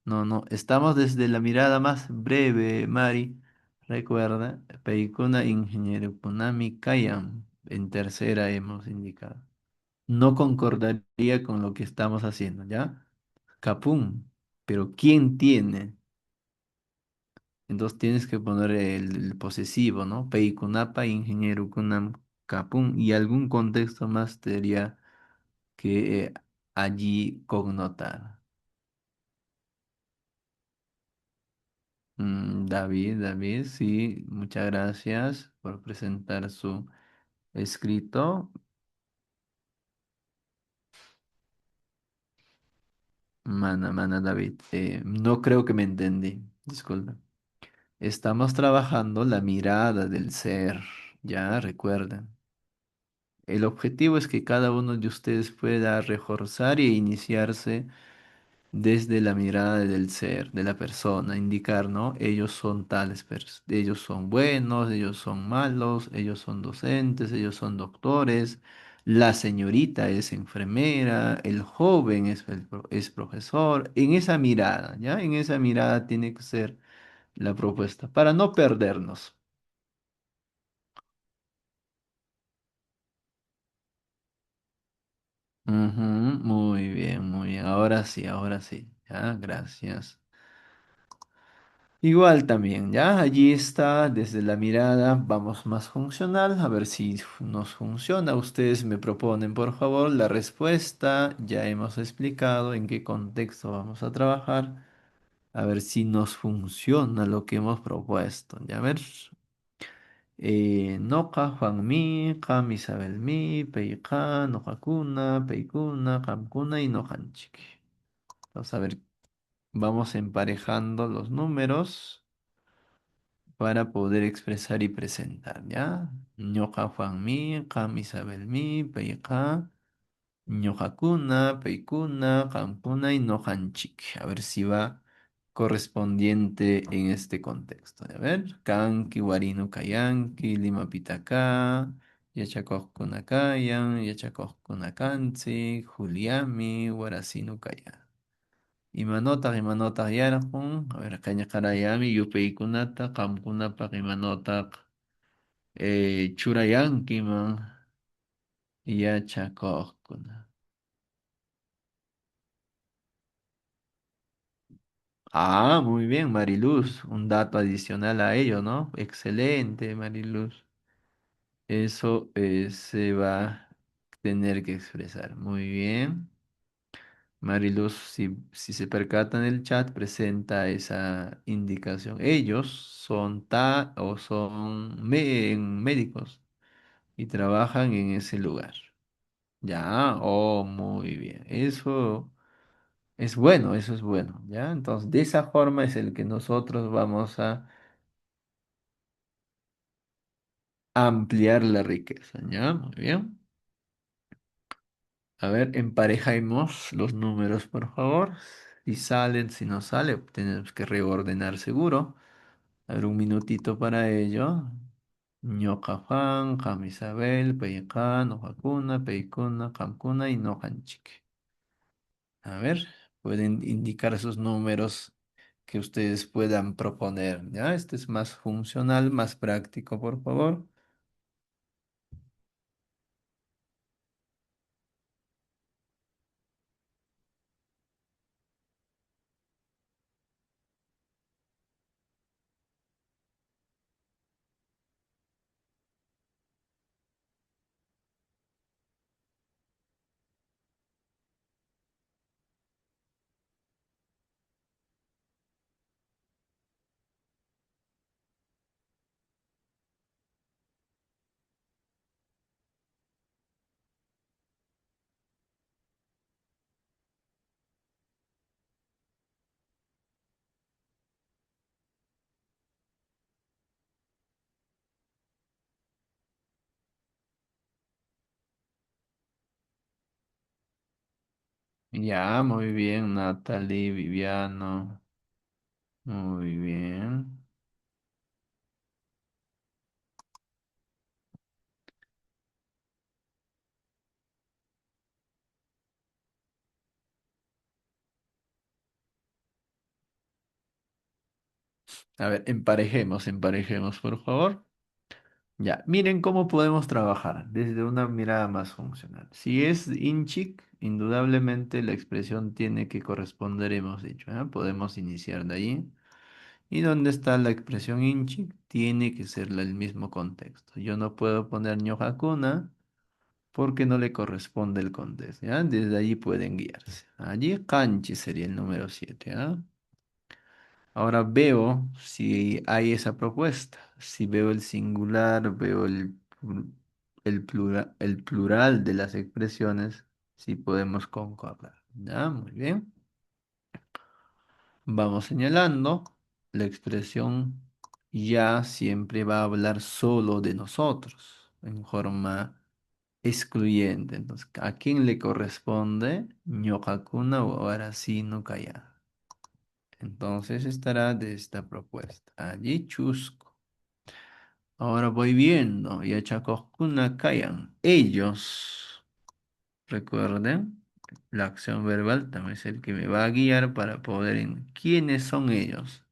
No, estamos desde la mirada más breve, Mari. Recuerda, Peikuna, ingeniero Konami, Kayam. En tercera hemos indicado. No concordaría con lo que estamos haciendo, ¿ya? Kapun. Pero ¿quién tiene? Entonces tienes que poner el posesivo, ¿no? Peikunapa, ingeniero kunam kapun, y algún contexto más tendría que allí connotar. David, sí, muchas gracias por presentar su escrito. David. No creo que me entendí, disculpa. Estamos trabajando la mirada del ser, ya recuerden. El objetivo es que cada uno de ustedes pueda reforzar e iniciarse desde la mirada del ser, de la persona, indicar, ¿no? Ellos son tales, ellos son buenos, ellos son malos, ellos son docentes, ellos son doctores, la señorita es enfermera, el joven es profesor, en esa mirada, ¿ya? En esa mirada tiene que ser la propuesta, para no perdernos. Ujú, muy bien, muy bien. Ahora sí. Ya, gracias. Igual también, ¿ya? Allí está, desde la mirada, vamos más funcional, a ver si nos funciona. Ustedes me proponen, por favor, la respuesta. Ya hemos explicado en qué contexto vamos a trabajar. A ver si nos funciona lo que hemos propuesto. Ya, a ver. Noqa, Juanmi, Qam, Isabelmi, Peiqa, Noqakuna, Peikuna, Qamkuna y Noqanchik. Vamos a ver, vamos emparejando los números para poder expresar y presentar, ¿ya? Ñoqa Juanmi, Qam Isabelmi, Peiqa, Ñoqakuna, Peikuna, Qamkuna y Noqanchik. A ver si va correspondiente en este contexto. A ver, Kanki, Warinu Kayanki, Lima Pitaka, Yachakokuna Kayan, Yachakokuna Kansi, Juliami, Warasinu Kayan. Imanotaq yarqun, a ver, qañaqarayami yupaykunata, qamkunapaq imanotaq churayankiman yachakuqkuna. Ah, muy bien, Mariluz, un dato adicional a ello, ¿no? Excelente, Mariluz. Eso se va a tener que expresar. Muy bien. Mariluz, si se percata en el chat, presenta esa indicación. Ellos son o son médicos y trabajan en ese lugar. Ya, oh, muy bien. Eso es bueno, eso es bueno. Ya, entonces de esa forma es el que nosotros vamos a ampliar la riqueza. Ya, muy bien. A ver, emparejemos los números, por favor. Si salen, si no sale, tenemos que reordenar seguro. A ver, un minutito para ello. Ñoqa Juan, Jam Isabel, Peykan, Ojakuna, Peykuna, Kamkuna y Nojanchik. A ver, pueden indicar esos números que ustedes puedan proponer. ¿Ya? Este es más funcional, más práctico, por favor. Ya, muy bien, Natalie, Viviano. Muy bien. A ver, emparejemos, por favor. Ya, miren cómo podemos trabajar desde una mirada más funcional. Si es inchic, indudablemente la expresión tiene que corresponder, hemos dicho, ¿eh? Podemos iniciar de ahí. ¿Y dónde está la expresión inchic? Tiene que ser el mismo contexto. Yo no puedo poner ñojacuna porque no le corresponde el contexto, ¿ya? Desde allí pueden guiarse. Allí canchi sería el número 7, ¿ah? Ahora veo si hay esa propuesta. Si veo el singular, veo el plural de las expresiones, si podemos concordar. ¿Ya? Muy bien. Vamos señalando. La expresión ya siempre va a hablar solo de nosotros, en forma excluyente. Entonces, ¿a quién le corresponde? Ñoqakuna o arasi no kaya. Entonces estará de esta propuesta. Allí chusco. Ahora voy viendo. Yachakokuna kayan. Ellos. Recuerden, la acción verbal también es el que me va a guiar para poder en quiénes son ellos.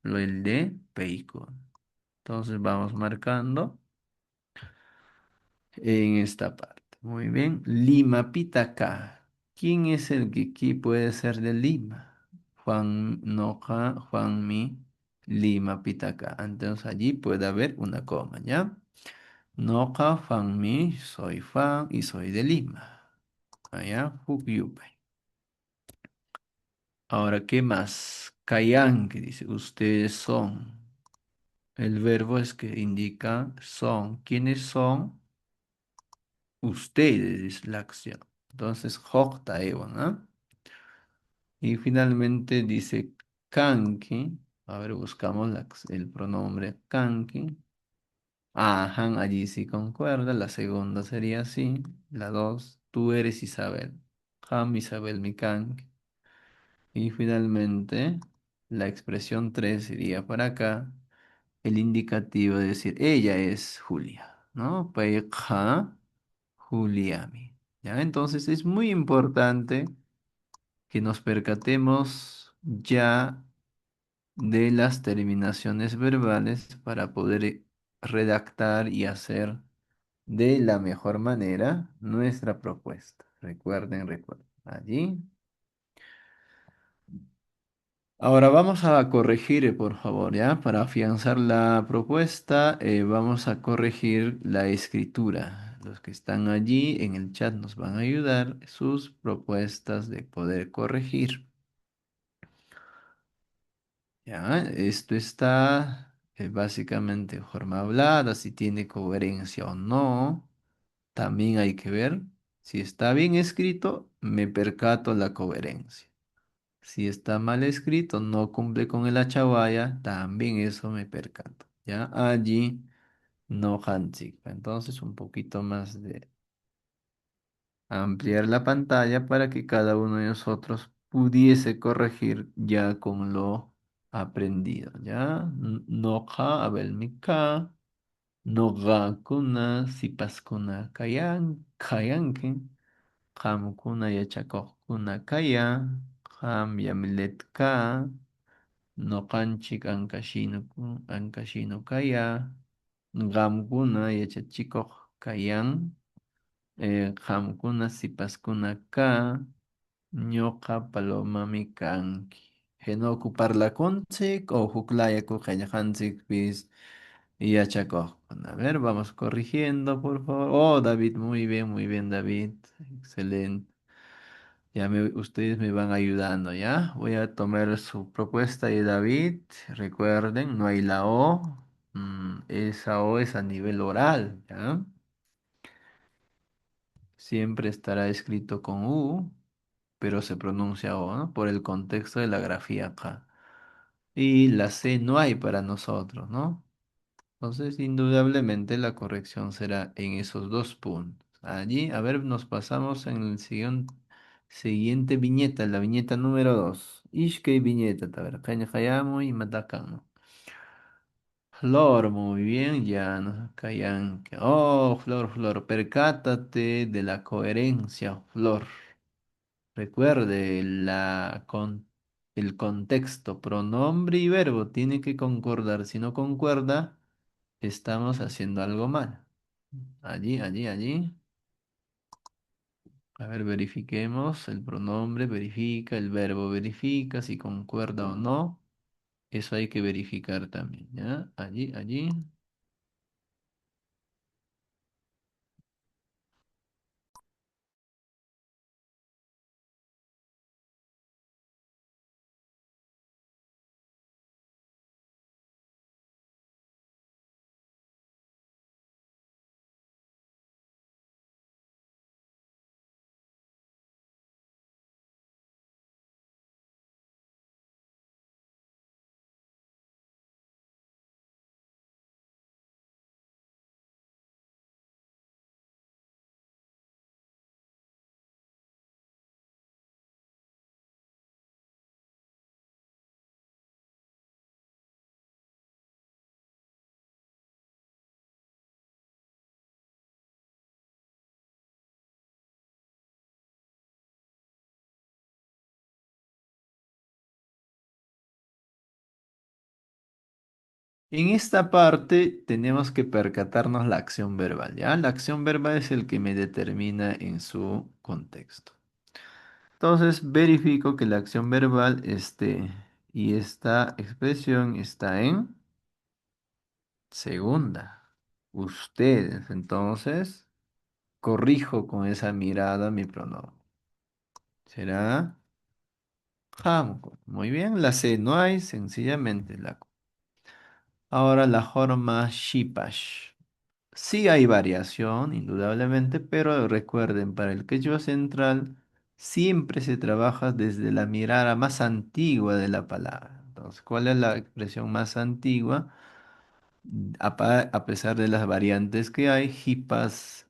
Lo el de Peiko. Entonces vamos marcando en esta parte. Muy bien. Lima Pitaca. ¿Quién es el que aquí puede ser de Lima? Juan Noja, Juanmi, Lima Pitaca. Entonces allí puede haber una coma, ¿ya? Noja, Juanmi, soy Juan y soy de Lima. Allá, Jukyupe. Ahora, ¿qué más? Kayan, que dice, ustedes son. El verbo es que indica son. ¿Quiénes son? Ustedes es la acción. Entonces, Hokta Ewan, ¿ah? Y finalmente dice Kanki. A ver, buscamos el pronombre Kanki. Ajá, allí sí concuerda. La segunda sería así. La dos, tú eres Isabel. Ham, Isabel, mi Kanki. Y finalmente, la expresión 3 iría para acá. El indicativo de decir, ella es Julia, ¿no? Peja Juliami. ¿Ya? Entonces es muy importante que nos percatemos ya de las terminaciones verbales para poder redactar y hacer de la mejor manera nuestra propuesta. Recuerden, recuerden. Allí. Ahora vamos a corregir, por favor, ¿ya? Para afianzar la propuesta, vamos a corregir la escritura. Los que están allí en el chat nos van a ayudar sus propuestas de poder corregir. ¿Ya? Esto está básicamente en forma hablada, si tiene coherencia o no. También hay que ver si está bien escrito, me percato la coherencia. Si está mal escrito, no cumple con el achawaya, también eso me percato. ¿Ya? Allí no hanchikpa. Entonces, un poquito más de ampliar la pantalla para que cada uno de nosotros pudiese corregir ya con lo aprendido. ¿Ya? Noja, abelmika, noga kuna, sipas kuna kayan, kayanke, ham kuna yachakoq kuna kaya, ham yamiletka. Noqanchik ankashino kaya, qamkuna yachachikuq kayan, qamkuna sipaskuna ka, ñuqa palomami kanki. Henoku parlakunchik o huklayaku qillqanchikpis yachakuqkuna. A ver, vamos corrigiendo, por favor. Oh, David, muy bien, David. Excelente. Ustedes me van ayudando, ¿ya? Voy a tomar su propuesta de David. Recuerden, no hay la O. Esa O es a nivel oral, ¿ya? Siempre estará escrito con U, pero se pronuncia O, ¿no? Por el contexto de la grafía acá. Y la C no hay para nosotros, ¿no? Entonces, indudablemente la corrección será en esos dos puntos. Allí, a ver, nos pasamos en el siguiente viñeta, la viñeta número 2. Ishkay viñeta, a ver, Hayamo y Matacano. Flor, muy bien, ya nos callan. Oh, Flor, Flor, percátate de la coherencia, Flor. Recuerde, el contexto, pronombre y verbo tiene que concordar. Si no concuerda, estamos haciendo algo mal. Allí. A ver, verifiquemos. El pronombre verifica, el verbo verifica, si concuerda o no. Eso hay que verificar también, ¿ya? Allí. En esta parte tenemos que percatarnos la acción verbal, ¿ya? La acción verbal es el que me determina en su contexto. Entonces verifico que la acción verbal esté y esta expresión está en segunda. Ustedes, entonces, corrijo con esa mirada mi pronombre. Será jamco. Muy bien, la C no hay, sencillamente la... Ahora la forma shipash. Sí hay variación, indudablemente, pero recuerden, para el quechua central siempre se trabaja desde la mirada más antigua de la palabra. Entonces, ¿cuál es la expresión más antigua? A pesar de las variantes que hay, hipas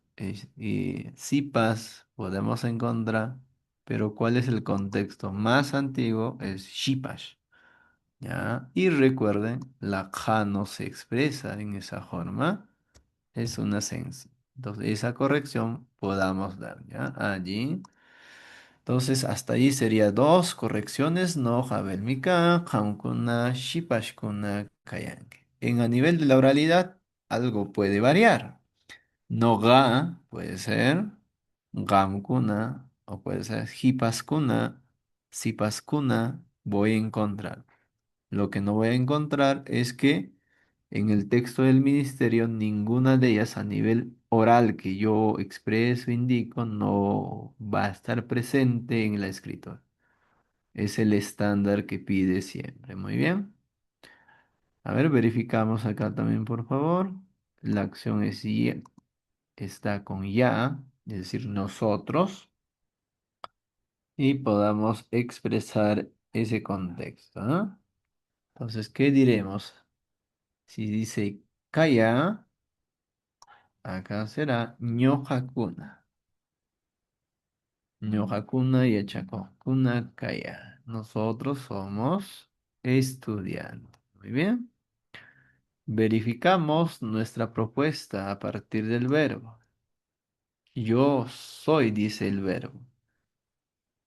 y sipas podemos encontrar, pero ¿cuál es el contexto más antiguo? Es shipash, ¿ya? Y recuerden, la ja no se expresa en esa forma, es una esencia. Entonces, esa corrección podamos dar, ¿ya? Allí. Entonces, hasta ahí sería dos correcciones, no Jabelmika, Hamkuna, Shipashkuna, Kayanke. En a nivel de la oralidad, algo puede variar. No ga puede ser Gamkuna, o puede ser Hipaskuna, Sipaskuna, voy a encontrar. Lo que no voy a encontrar es que en el texto del ministerio ninguna de ellas a nivel oral que yo expreso, indico, no va a estar presente en la escritura. Es el estándar que pide siempre. Muy bien. A ver, verificamos acá también, por favor. La acción es está con ya, es decir, nosotros, y podamos expresar ese contexto, ¿ah? Entonces, ¿qué diremos? Si dice kaya, acá será ñojakuna. Ñojakuna y echakokuna kaya. Nosotros somos estudiantes. Muy bien. Verificamos nuestra propuesta a partir del verbo. Yo soy, dice el verbo,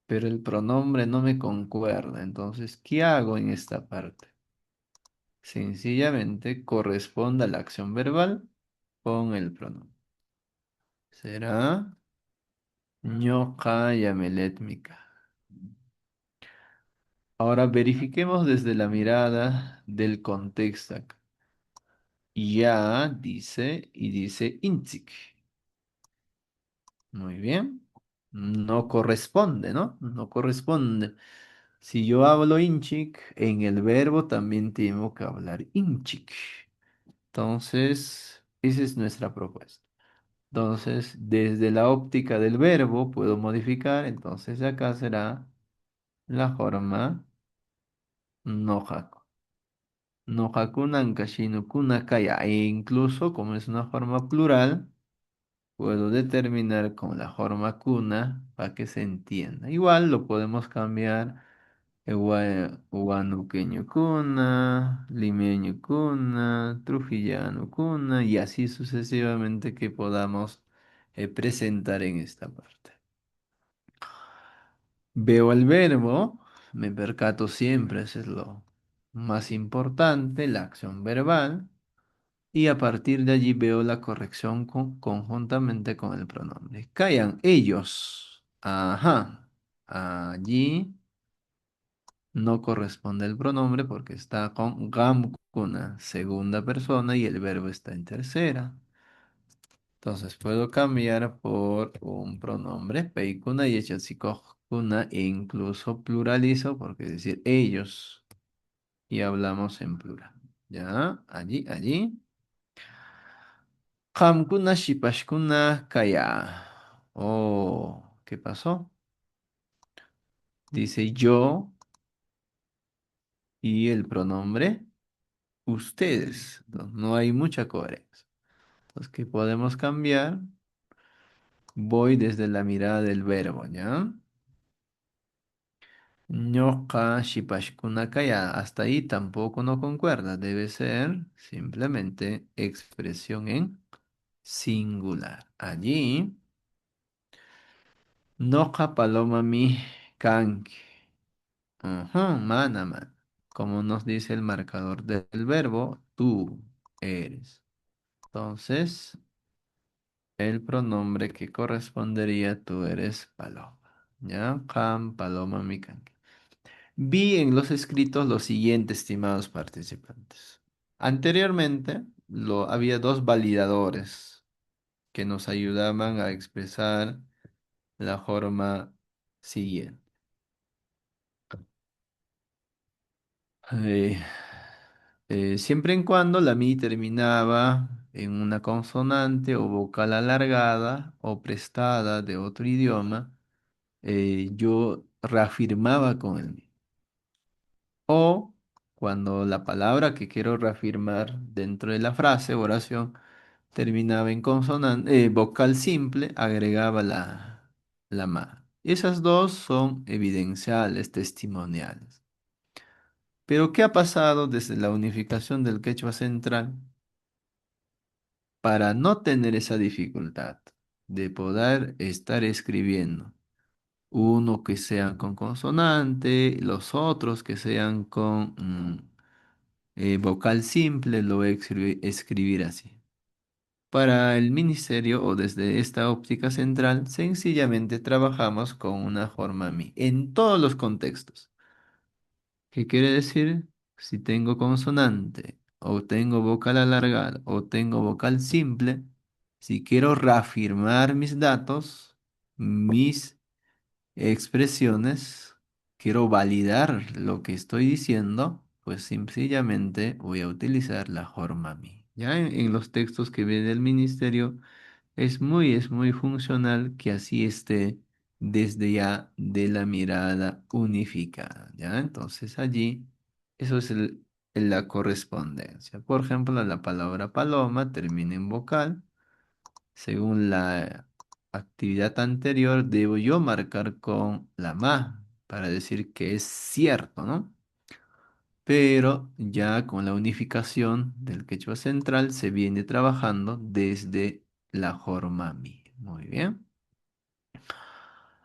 pero el pronombre no me concuerda. Entonces, ¿qué hago en esta parte? Sencillamente corresponde a la acción verbal con el pronombre. Será ñoqa yameletmika. Ahora verifiquemos desde la mirada del contexto acá. Ya dice y dice intzik. Muy bien. No corresponde, ¿no? No corresponde. Si yo hablo inchik, en el verbo también tengo que hablar inchik. Entonces, esa es nuestra propuesta. Entonces, desde la óptica del verbo puedo modificar. Entonces, acá será la forma no jaco. No hakunan kashinukuna kaya. E incluso, como es una forma plural, puedo determinar con la forma kuna para que se entienda. Igual lo podemos cambiar. Huanuqueño kuna, limeño kuna, trujillano kuna, y así sucesivamente que podamos presentar en esta parte. Veo el verbo, me percato siempre, eso es lo más importante, la acción verbal. Y a partir de allí veo la corrección conjuntamente con el pronombre. Callan ellos. Ajá. Allí no corresponde el pronombre porque está con gamkuna, segunda persona, y el verbo está en tercera. Entonces puedo cambiar por un pronombre, peikuna y echatzikojkuna, e incluso pluralizo porque es decir ellos y hablamos en plural. ¿Ya? Allí, allí. Qamkuna shipashkuna kaya. Oh, ¿qué pasó? Dice yo y el pronombre ustedes. Entonces, no hay mucha coherencia. Entonces, ¿qué podemos cambiar? Voy desde la mirada del verbo, ¿ya? Ñoqa shipashkuna kaya. Hasta ahí tampoco no concuerda. Debe ser simplemente expresión en singular. Allí, noqa paloma mi kanki. Ujú, mana, mana. como nos dice el marcador del verbo, tú eres. Entonces, el pronombre que correspondería, tú eres Paloma. ¿Ya? Jam, Paloma, Mikan. Vi en los escritos lo siguiente, estimados participantes. Anteriormente, había dos validadores que nos ayudaban a expresar la forma siguiente. Eh, Siempre en cuando la mi terminaba en una consonante o vocal alargada o prestada de otro idioma, yo reafirmaba con el mi. O cuando la palabra que quiero reafirmar dentro de la frase o oración terminaba en consonante, vocal simple, agregaba la ma. Esas dos son evidenciales, testimoniales. Pero ¿qué ha pasado desde la unificación del quechua central para no tener esa dificultad de poder estar escribiendo? Uno que sean con consonante, los otros que sean con vocal simple, lo voy a escribir así. Para el ministerio o desde esta óptica central, sencillamente trabajamos con una forma mi en todos los contextos. ¿Qué quiere decir? Si tengo consonante, o tengo vocal alargada, o tengo vocal simple, si quiero reafirmar mis datos, mis expresiones, quiero validar lo que estoy diciendo, pues sencillamente voy a utilizar la forma mi. Ya en los textos que viene del ministerio es muy funcional que así esté desde ya de la mirada unificada, ¿ya? Entonces allí, eso es la correspondencia. Por ejemplo, la palabra paloma termina en vocal. Según la actividad anterior, debo yo marcar con la ma para decir que es cierto, ¿no? Pero ya con la unificación del quechua central se viene trabajando desde la forma mi. Muy bien.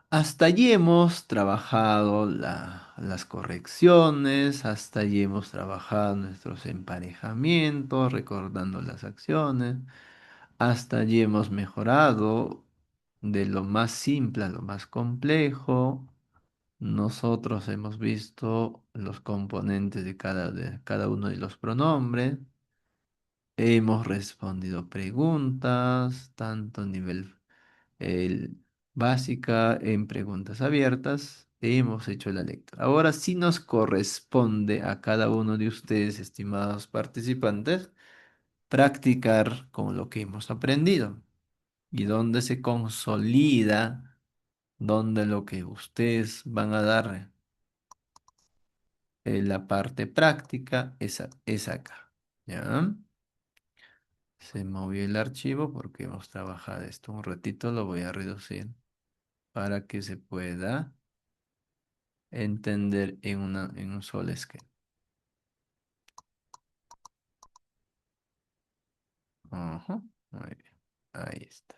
Hasta allí hemos trabajado las correcciones, hasta allí hemos trabajado nuestros emparejamientos, recordando las acciones, hasta allí hemos mejorado de lo más simple a lo más complejo. Nosotros hemos visto los componentes de cada uno de los pronombres. Hemos respondido preguntas, tanto a nivel el, básica en preguntas abiertas. Hemos hecho la lectura. Ahora sí nos corresponde a cada uno de ustedes, estimados participantes, practicar con lo que hemos aprendido y donde se consolida, donde lo que ustedes van a dar la parte práctica es acá. ¿Ya? Se movió el archivo porque hemos trabajado esto un ratito, lo voy a reducir para que se pueda entender en un solo esquema. Ajá, muy bien, ahí está.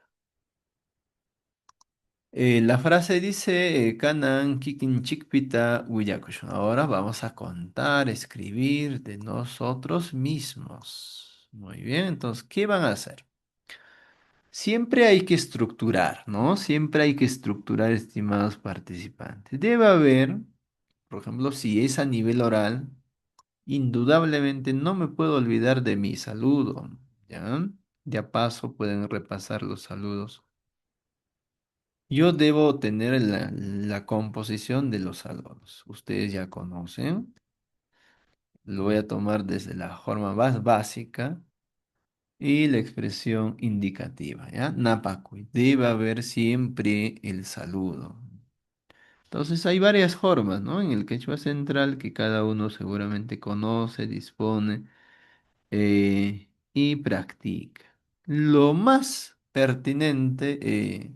La frase dice, Kanan kikin chikpita willakushun. Ahora vamos a contar, escribir de nosotros mismos. Muy bien, entonces, ¿qué van a hacer? Siempre hay que estructurar, ¿no? Siempre hay que estructurar, estimados participantes. Debe haber, por ejemplo, si es a nivel oral, indudablemente no me puedo olvidar de mi saludo, ¿ya? Ya paso, pueden repasar los saludos. Yo debo tener la composición de los saludos. Ustedes ya conocen. Lo voy a tomar desde la forma más básica y la expresión indicativa, ¿ya? Napakui. Debe haber siempre el saludo. Entonces hay varias formas, ¿no? En el quechua central que cada uno seguramente conoce, dispone y practica. Lo más pertinente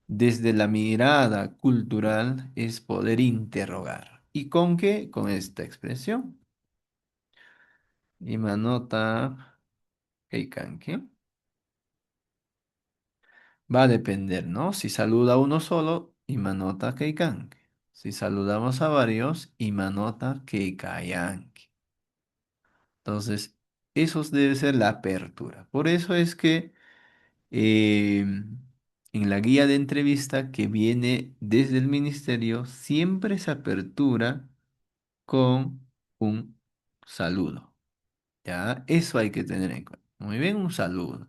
desde la mirada cultural es poder interrogar. ¿Y con qué? Con esta expresión. Imanota keikanki. Va a depender, ¿no? Si saluda uno solo, Imanota keikanki. Si saludamos a varios, imanota que kayanki. Entonces, eso debe ser la apertura. Por eso es que en la guía de entrevista que viene desde el ministerio, siempre se apertura con un saludo. ¿Ya? Eso hay que tener en cuenta. Muy bien, un saludo.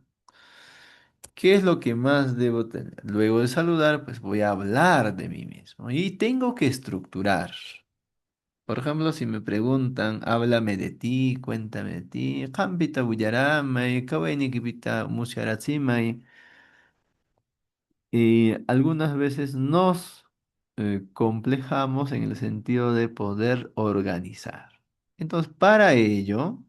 ¿Qué es lo que más debo tener? Luego de saludar, pues voy a hablar de mí mismo y tengo que estructurar. Por ejemplo, si me preguntan, háblame de ti, cuéntame de ti, Qampita Buyaramay, Kawaini Kipita Musyaratsimay, y algunas veces nos complejamos en el sentido de poder organizar. Entonces, para ello,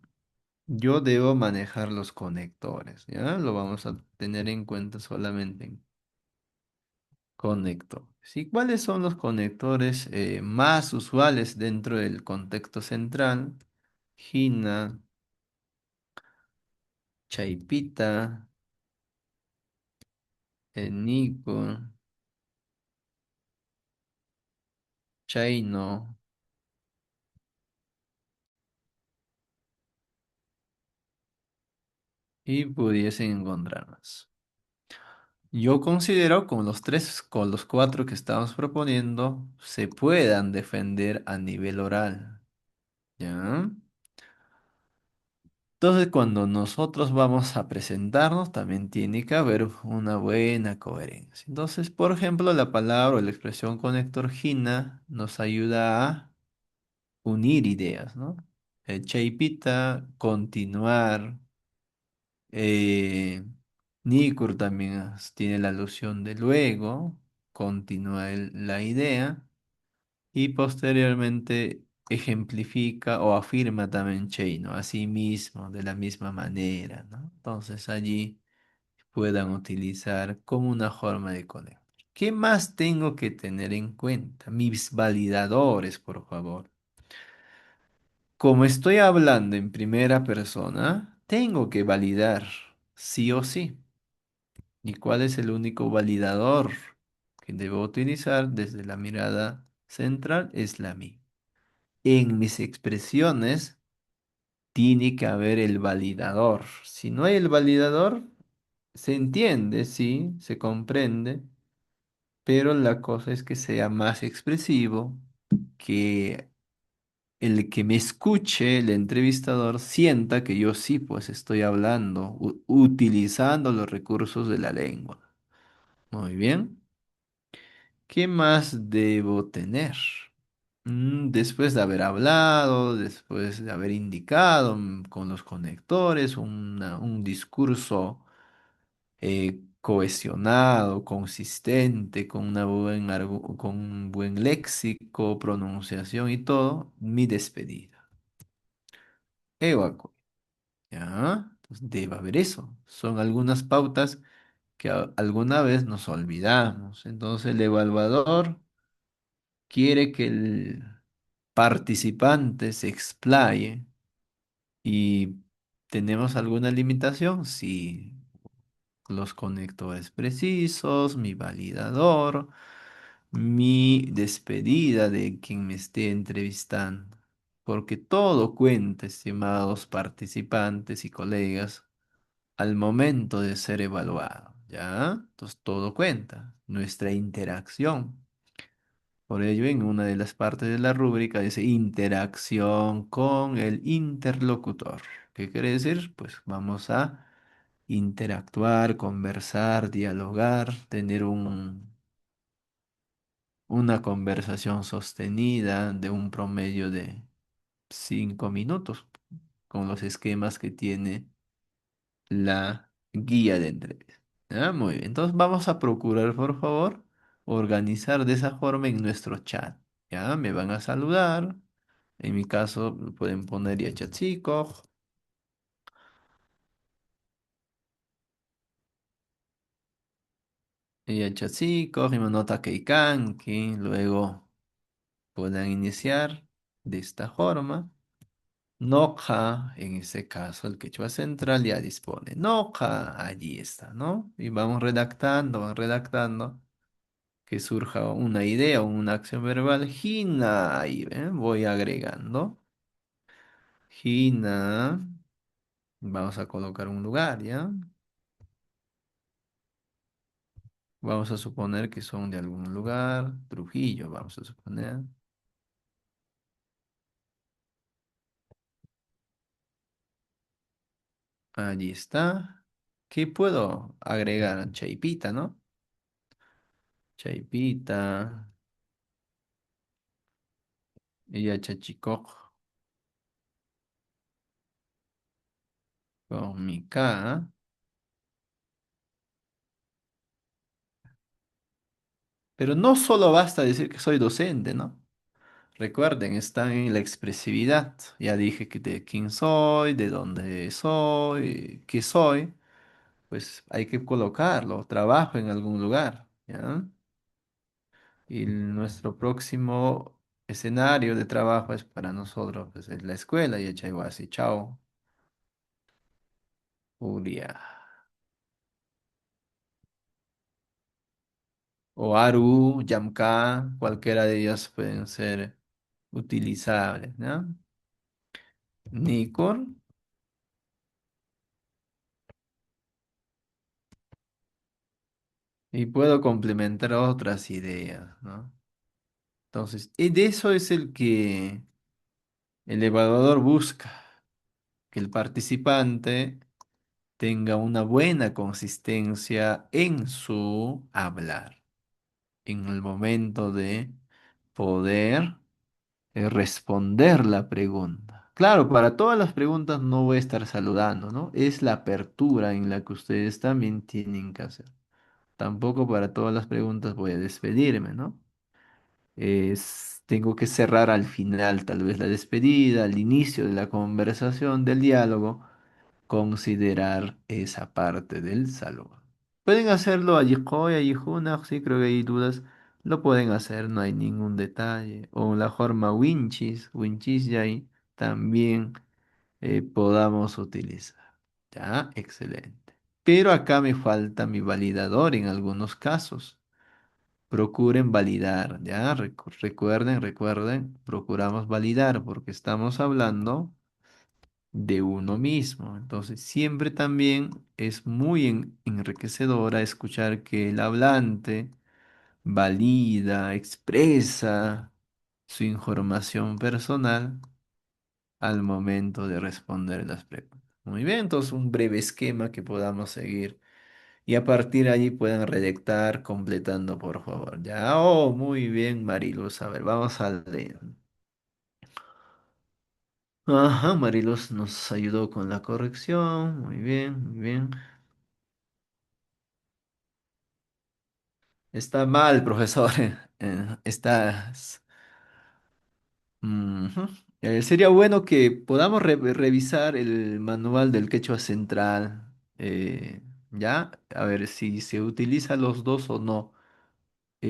yo debo manejar los conectores, ¿ya? Lo vamos a tener en cuenta solamente en conectores. ¿Y cuáles son los conectores más usuales dentro del contexto central? Gina, Chaipita, Nico, Chaino y pudiesen encontrar más. Yo considero con los tres, con los cuatro que estamos proponiendo, se puedan defender a nivel oral. ¿Ya? Entonces, cuando nosotros vamos a presentarnos, también tiene que haber una buena coherencia. Entonces, por ejemplo, la palabra o la expresión conector gina nos ayuda a unir ideas, ¿no? Chaipita, continuar. Eh, Nikur también tiene la alusión de luego, continúa la idea y posteriormente ejemplifica o afirma también Cheino a sí mismo de la misma manera, ¿no? Entonces allí puedan utilizar como una forma de conectar. ¿Qué más tengo que tener en cuenta? Mis validadores, por favor. Como estoy hablando en primera persona, tengo que validar sí o sí. ¿Y cuál es el único validador que debo utilizar desde la mirada central? Es la mía. En mis expresiones tiene que haber el validador. Si no hay el validador, se entiende, sí, se comprende, pero la cosa es que sea más expresivo, que el que me escuche, el entrevistador, sienta que yo sí, pues estoy hablando, utilizando los recursos de la lengua. Muy bien. ¿Qué más debo tener? Después de haber hablado, después de haber indicado con los conectores un discurso cohesionado, consistente, con con un buen léxico, pronunciación y todo, mi despedida. Evacué. ¿Ya? Entonces debe haber eso. Son algunas pautas que alguna vez nos olvidamos. Entonces el evaluador quiere que el participante se explaye y tenemos alguna limitación, sí, los conectores precisos, mi validador, mi despedida de quien me esté entrevistando, porque todo cuenta, estimados participantes y colegas, al momento de ser evaluado, ¿ya? Entonces todo cuenta, nuestra interacción. Por ello, en una de las partes de la rúbrica dice interacción con el interlocutor. ¿Qué quiere decir? Pues vamos a interactuar, conversar, dialogar, tener una conversación sostenida de un promedio de 5 minutos con los esquemas que tiene la guía de entrevista. Ah, muy bien. Entonces vamos a procurar, por favor, organizar de esa forma en nuestro chat. Ya, me van a saludar. En mi caso, pueden poner ya chatsiko, ya chatsiko, nota keikanki. Luego puedan iniciar de esta forma. Noja, en este caso, el quechua central ya dispone. Noja, allí está, ¿no? Y vamos redactando, van redactando. que surja una idea o una acción verbal. Hina, ahí, voy agregando. Hina, vamos a colocar un lugar, ¿ya? Vamos a suponer que son de algún lugar, Trujillo, vamos a suponer. Allí está. ¿Qué puedo agregar? Chaipita, ¿no? Chaipita, ella chachicoc con mi K. Pero no solo basta decir que soy docente, ¿no? Recuerden, está en la expresividad. Ya dije que de quién soy, de dónde soy, qué soy. Pues hay que colocarlo. Trabajo en algún lugar, ¿ya? Y nuestro próximo escenario de trabajo es para nosotros, pues es la escuela y así, chao, Uria. O Aru, Yamka, cualquiera de ellas pueden ser utilizables, ¿no? Nikon, y puedo complementar otras ideas, ¿no? Entonces, y de eso es el que el evaluador busca, que el participante tenga una buena consistencia en su hablar, en el momento de poder responder la pregunta. Claro, para todas las preguntas no voy a estar saludando, ¿no? Es la apertura en la que ustedes también tienen que hacer. Tampoco para todas las preguntas voy a despedirme, ¿no? Tengo que cerrar al final, tal vez la despedida, al inicio de la conversación, del diálogo, considerar esa parte del saludo. Pueden hacerlo a Yijoy, a Yijuna, sí creo que hay dudas, lo pueden hacer, no hay ningún detalle. O la forma Winchis ya ahí también podamos utilizar. Ya, excelente. Pero acá me falta mi validador en algunos casos. Procuren validar, ¿ya? Recuerden, procuramos validar porque estamos hablando de uno mismo. Entonces, siempre también es muy enriquecedora escuchar que el hablante valida, expresa su información personal al momento de responder las preguntas. Muy bien, entonces un breve esquema que podamos seguir. Y a partir de allí pueden redactar completando, por favor. Ya, oh, muy bien, Mariluz. A ver, vamos a leer. Ajá, Mariluz nos ayudó con la corrección. Muy bien, muy bien. Está mal, profesor. Estás. Ujú. Sería bueno que podamos revisar el manual del quechua central. ¿Ya? A ver si se utiliza los dos o no.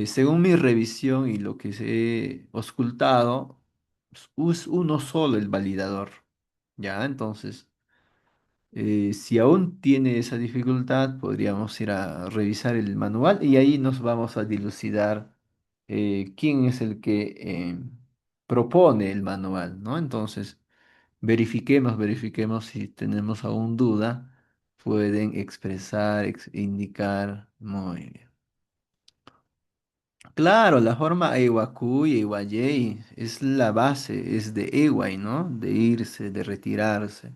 Según mi revisión y lo que he auscultado, es uno solo el validador. Ya, entonces, si aún tiene esa dificultad, podríamos ir a revisar el manual y ahí nos vamos a dilucidar quién es el que propone el manual, ¿no? Entonces, verifiquemos si tenemos aún duda, pueden expresar, indicar. Muy bien. Claro, la forma Ewakuy, Ewayei es la base, es de Eway, ¿no? De irse, de retirarse.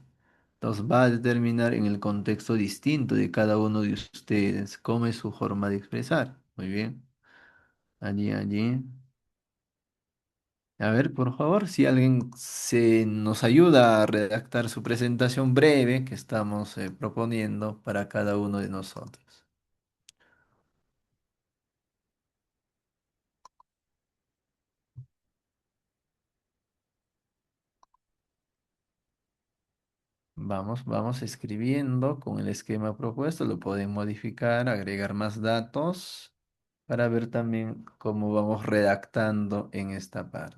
Entonces va a determinar en el contexto distinto de cada uno de ustedes cómo es su forma de expresar. Muy bien. Allí. A ver, por favor, si alguien se nos ayuda a redactar su presentación breve que estamos proponiendo para cada uno de nosotros. Vamos escribiendo con el esquema propuesto, lo pueden modificar, agregar más datos para ver también cómo vamos redactando en esta parte.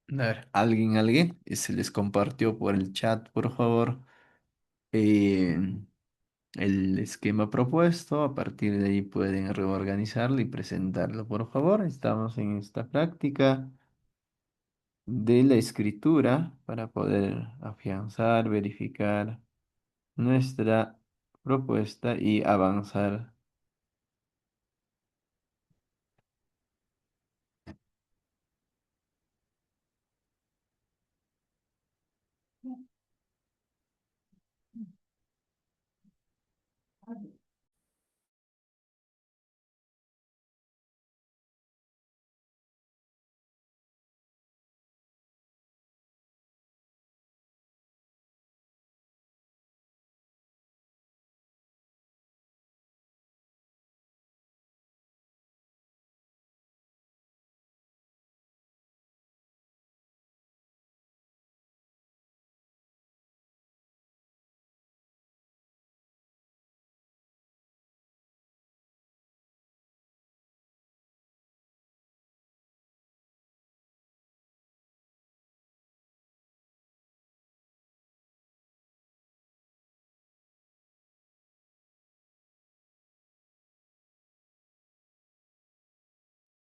A ver, alguien, se les compartió por el chat, por favor, eh, el esquema propuesto. A partir de ahí pueden reorganizarlo y presentarlo, por favor. Estamos en esta práctica de la escritura para poder afianzar, verificar nuestra propuesta y avanzar.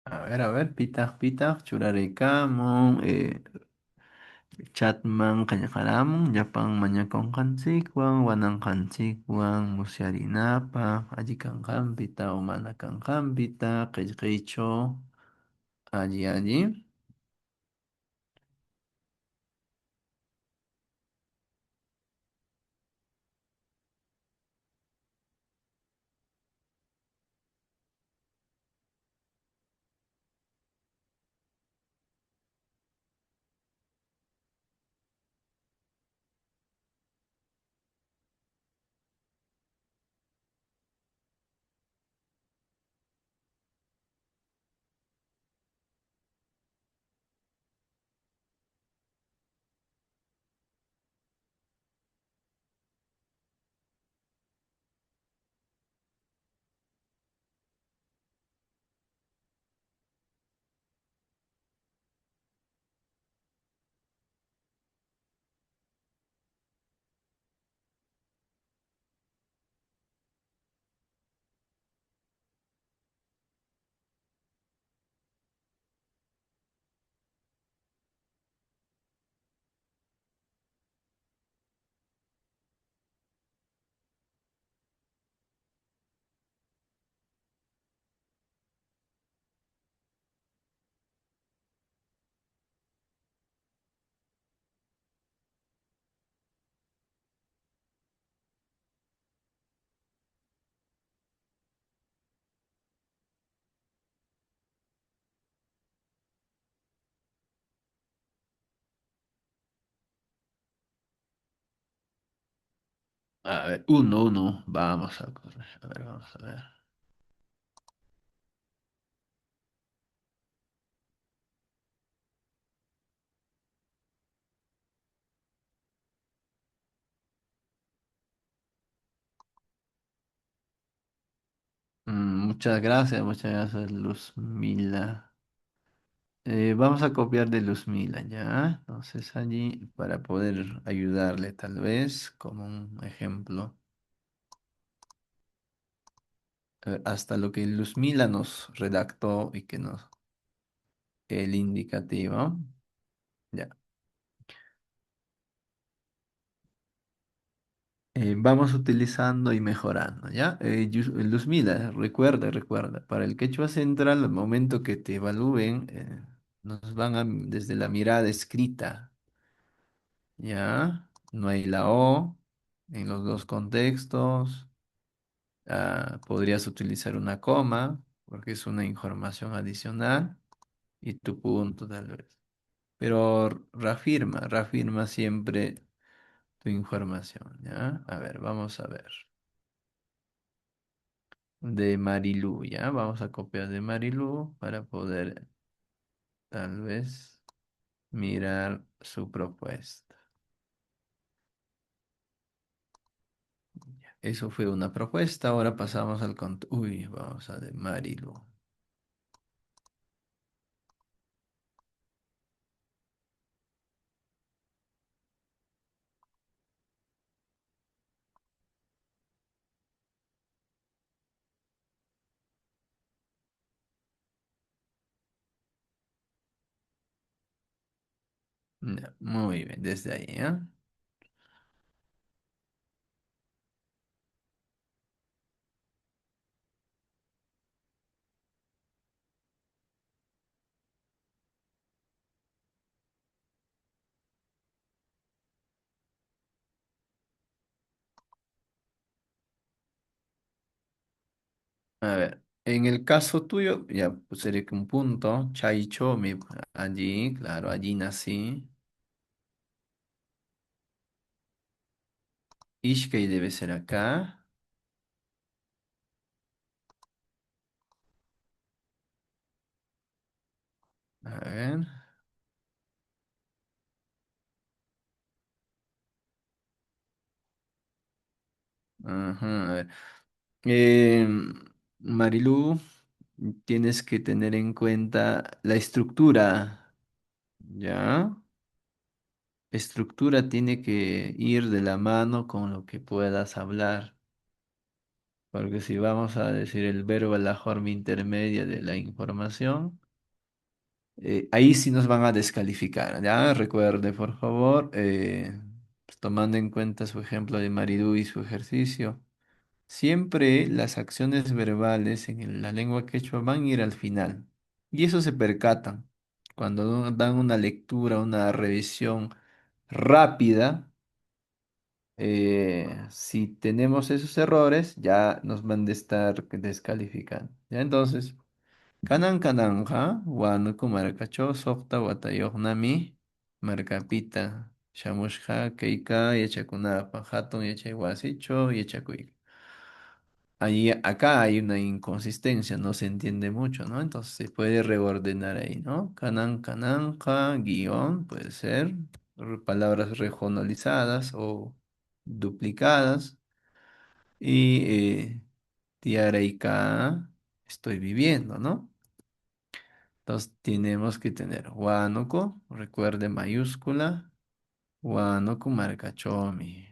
A ver, pitaq pitaq churaraykamun, chatman qillqaramun, llapan mañakunqanchikwan, wananqanchikwan musyarinapaq, alli kanqanpita o mana kanqanpita, qillqiychu, alli. A ver, uno, vamos a correr. A ver, vamos a ver. Muchas gracias, Luzmila. Vamos a copiar de Luzmila, ¿ya? Entonces allí, para poder ayudarle tal vez, como un ejemplo, hasta lo que Luzmila nos redactó y que nos, el indicativo, ya. Vamos utilizando y mejorando, ¿ya? Luzmila, recuerda, para el quechua central, al momento que te evalúen, nos van a, desde la mirada escrita, ¿ya? No hay la O en los dos contextos. Podrías utilizar una coma, porque es una información adicional, y tu punto tal vez. Pero reafirma siempre tu información, ¿ya? A ver, vamos a ver. De Marilú, ¿ya? Vamos a copiar de Marilú para poder tal vez mirar su propuesta. Eso fue una propuesta, ahora pasamos al Uy, vamos a de Marilú. Ya, muy bien, desde ahí, ¿eh? A ver, en el caso tuyo, ya puse que un punto, Chaicho, allí, claro, allí nací. Ishkei debe ser acá. A ver. Ajá, a ver. Marilú, tienes que tener en cuenta la estructura, ¿ya? Estructura tiene que ir de la mano con lo que puedas hablar, porque si vamos a decir el verbo en la forma intermedia de la información, ahí sí nos van a descalificar, ¿ya? Recuerde, por favor, pues, tomando en cuenta su ejemplo de Marilú y su ejercicio. Siempre las acciones verbales en la lengua quechua van a ir al final. Y eso se percatan. Cuando dan una lectura, una revisión rápida, si tenemos esos errores, ya nos van a estar descalificando. ¿Ya? Entonces, kanan kananja, wanuku marcacho, softa watayohnami, marcapita, shamushka, keika, yechakunapa, hatun, yechaiwasicho, yechakuik. Ahí, acá hay una inconsistencia, no se entiende mucho, ¿no? Entonces se puede reordenar ahí, ¿no? Canan, cananja, guión, puede ser, palabras regionalizadas o duplicadas. Y tiara y ka, estoy viviendo, ¿no? Entonces tenemos que tener Huánuco, recuerde mayúscula, Huánuco marcachomi,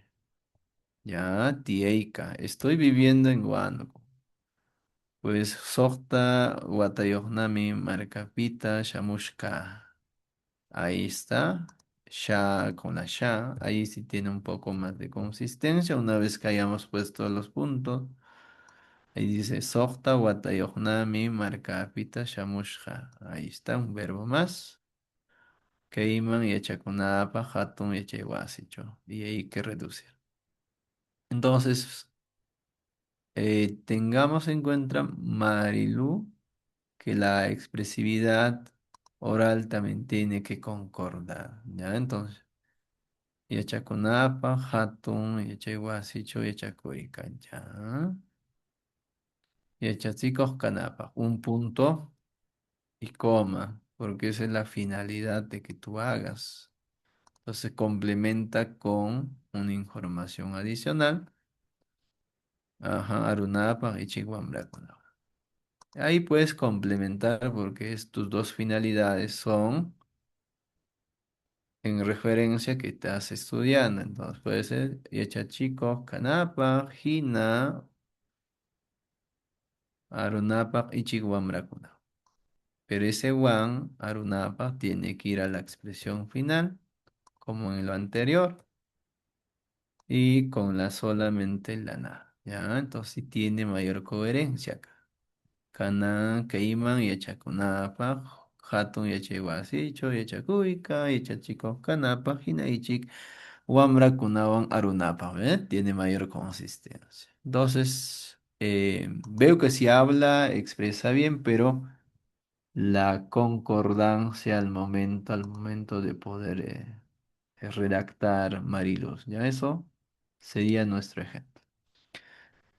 ya, tieika, estoy viviendo en Huánuco. Pues Sokta, Watayohnami, Marcapita, Shamushka. Ahí está. Sha con la Sha. Ahí sí tiene un poco más de consistencia. Una vez que hayamos puesto los puntos. Ahí dice Sokta, Watayohnami, Marcapita, Shamushka. Ahí está un verbo más. Keiman, Yachakunapa, Hatun, Yachaiwasicho. Y ahí hay que reducir. Entonces, tengamos en cuenta Marilu, que la expresividad oral también tiene que concordar, ¿ya? Entonces, yachakunapa, hatun, yachayhuasicho, yachakuica, ¿ya? Yachachikos kanapa, un punto y coma, porque esa es la finalidad de que tú hagas. Entonces, complementa con una información adicional. Ajá, arunapa y chihuambrakunapa. Ahí puedes complementar porque tus dos finalidades son en referencia que estás estudiando. Entonces puede ser Yachachiko, Kanapa, Hina, Arunapa, Ichiguamrakuna. Pero ese wan, Arunapa, tiene que ir a la expresión final, como en lo anterior, y con la solamente la na. ¿Ya? Entonces sí tiene mayor coherencia acá. Kana, Keiman, Yachakunapa, Hatun, Yachaywasicho, Yachakuika, Yachachiko, Kanapa, Hina, Wamra Kunawan Arunapa, ¿eh? Tiene mayor consistencia. Entonces, veo que si habla, expresa bien, pero la concordancia al momento de poder redactar Marilos, ¿ya? Eso sería nuestro ejemplo.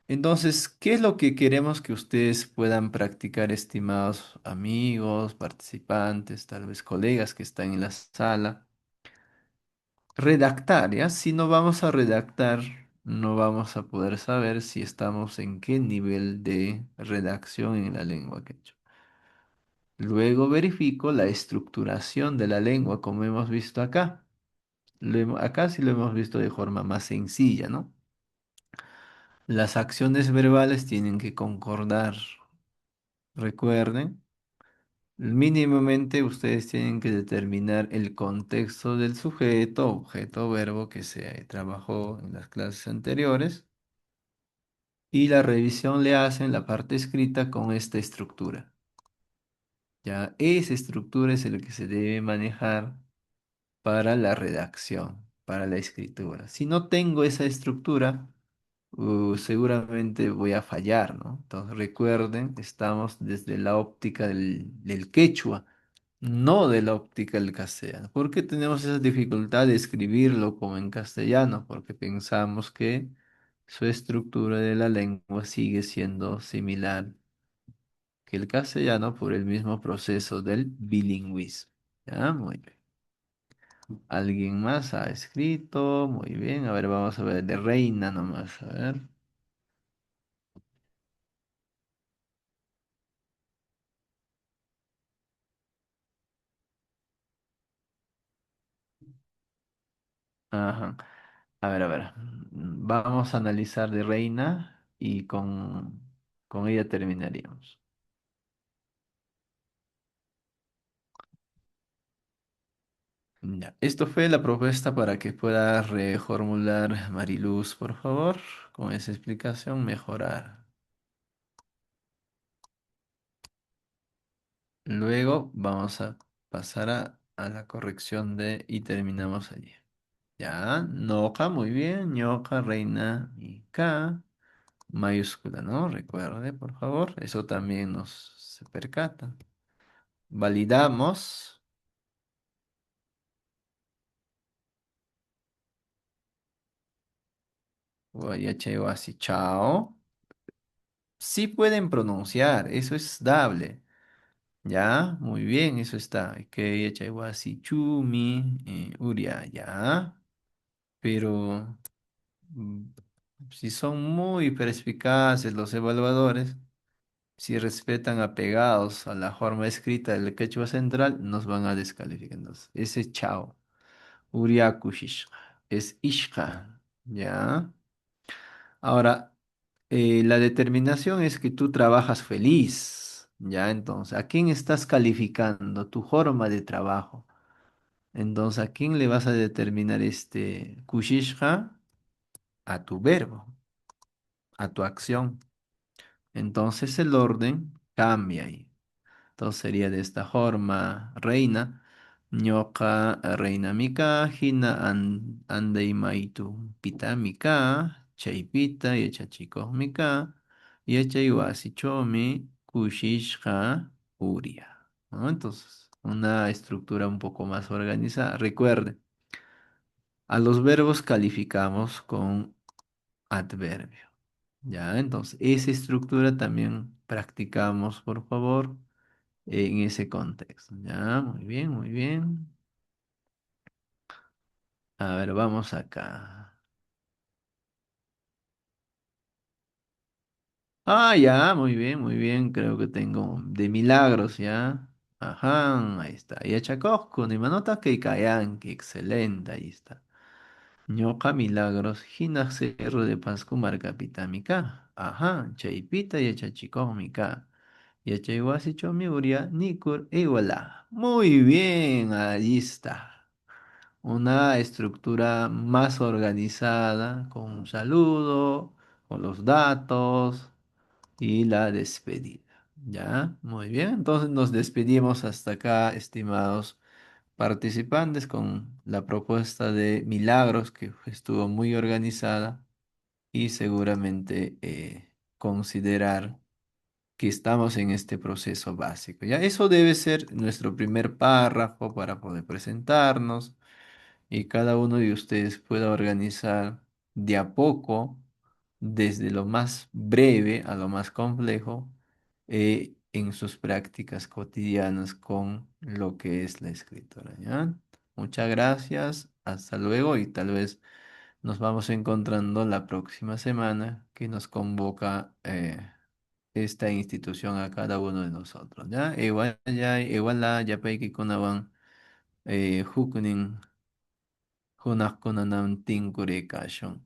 Entonces, ¿qué es lo que queremos que ustedes puedan practicar, estimados amigos, participantes, tal vez colegas que están en la sala? Redactar, ¿ya? Si no vamos a redactar, no vamos a poder saber si estamos en qué nivel de redacción en la lengua quechua. Luego verifico la estructuración de la lengua, como hemos visto acá. Acá sí lo hemos visto de forma más sencilla, ¿no? Las acciones verbales tienen que concordar. Recuerden, Mínimamente ustedes tienen que determinar el contexto del sujeto, objeto, verbo que se trabajó en las clases anteriores y la revisión le hacen la parte escrita con esta estructura. Ya, esa estructura es el que se debe manejar para la redacción, para la escritura. Si no tengo esa estructura, seguramente voy a fallar, ¿no? Entonces recuerden, estamos desde la óptica del quechua, no de la óptica del castellano. ¿Por qué tenemos esa dificultad de escribirlo como en castellano? Porque pensamos que su estructura de la lengua sigue siendo similar que el castellano por el mismo proceso del bilingüismo. ¿Ya? Muy bien. ¿Alguien más ha escrito? Muy bien. A ver, vamos a ver de reina nomás. A ver. Ajá. A ver, a ver. Vamos a analizar de reina y con ella terminaríamos. Ya. Esto fue la propuesta para que pueda reformular Mariluz, por favor. Con esa explicación, mejorar. Luego vamos a pasar a la corrección de y terminamos allí. Ya, Noja, muy bien. Ñoja, reina y K, mayúscula, ¿no? Recuerde, por favor. Eso también nos se percata. Validamos. Guayache, así, chao. Sí pueden pronunciar, eso es dable. Ya, muy bien, eso está. Que así, chumi, uria, ya. Pero mm, si son muy perspicaces los evaluadores, si respetan apegados a la forma escrita del quechua central, nos van a descalificar. Entonces, ese chao, uriakushishka, es ishka, ¿ya? Ahora, la determinación es que tú trabajas feliz, ¿ya? Entonces, ¿a quién estás calificando? Tu forma de trabajo. Entonces, ¿a quién le vas a determinar este kushishka? A tu verbo, a tu acción. Entonces, el orden cambia ahí. Entonces sería de esta forma, reina, ñoqa reina mika, hina andei maitu pita mika, chaypita yachachikuq mika, yachay wasichomi kushishqa uria. ¿No? Entonces, una estructura un poco más organizada. Recuerde, a los verbos calificamos con adverbio. Ya, entonces, esa estructura también practicamos, por favor en ese contexto. Ya, muy bien, muy bien. A ver, vamos acá. Ah, ya, muy bien, muy bien. Creo que tengo de milagros, ya. Ajá, ahí está. Y Achacosco, ni manota que que excelente, ahí está. Ñoqa milagros, hina cerro de Pasco marcapitamica. Ajá, chaypita y achachicómica. Y achayhuasichomi uria, nikur, iguala. Muy bien, ahí está. Una estructura más organizada, con un saludo, con los datos y la despedida. ¿Ya? Muy bien, entonces nos despedimos hasta acá, estimados participantes, con la propuesta de Milagros, que estuvo muy organizada y seguramente considerar que estamos en este proceso básico. ¿Ya? Eso debe ser nuestro primer párrafo para poder presentarnos y cada uno de ustedes pueda organizar de a poco, desde lo más breve a lo más complejo, en sus prácticas cotidianas con lo que es la escritura, ¿ya? Muchas gracias, hasta luego y tal vez nos vamos encontrando la próxima semana que nos convoca esta institución a cada uno de nosotros, ¿ya? Igual la ya kunawan huknin hunaqkunaman tinkurirkashun.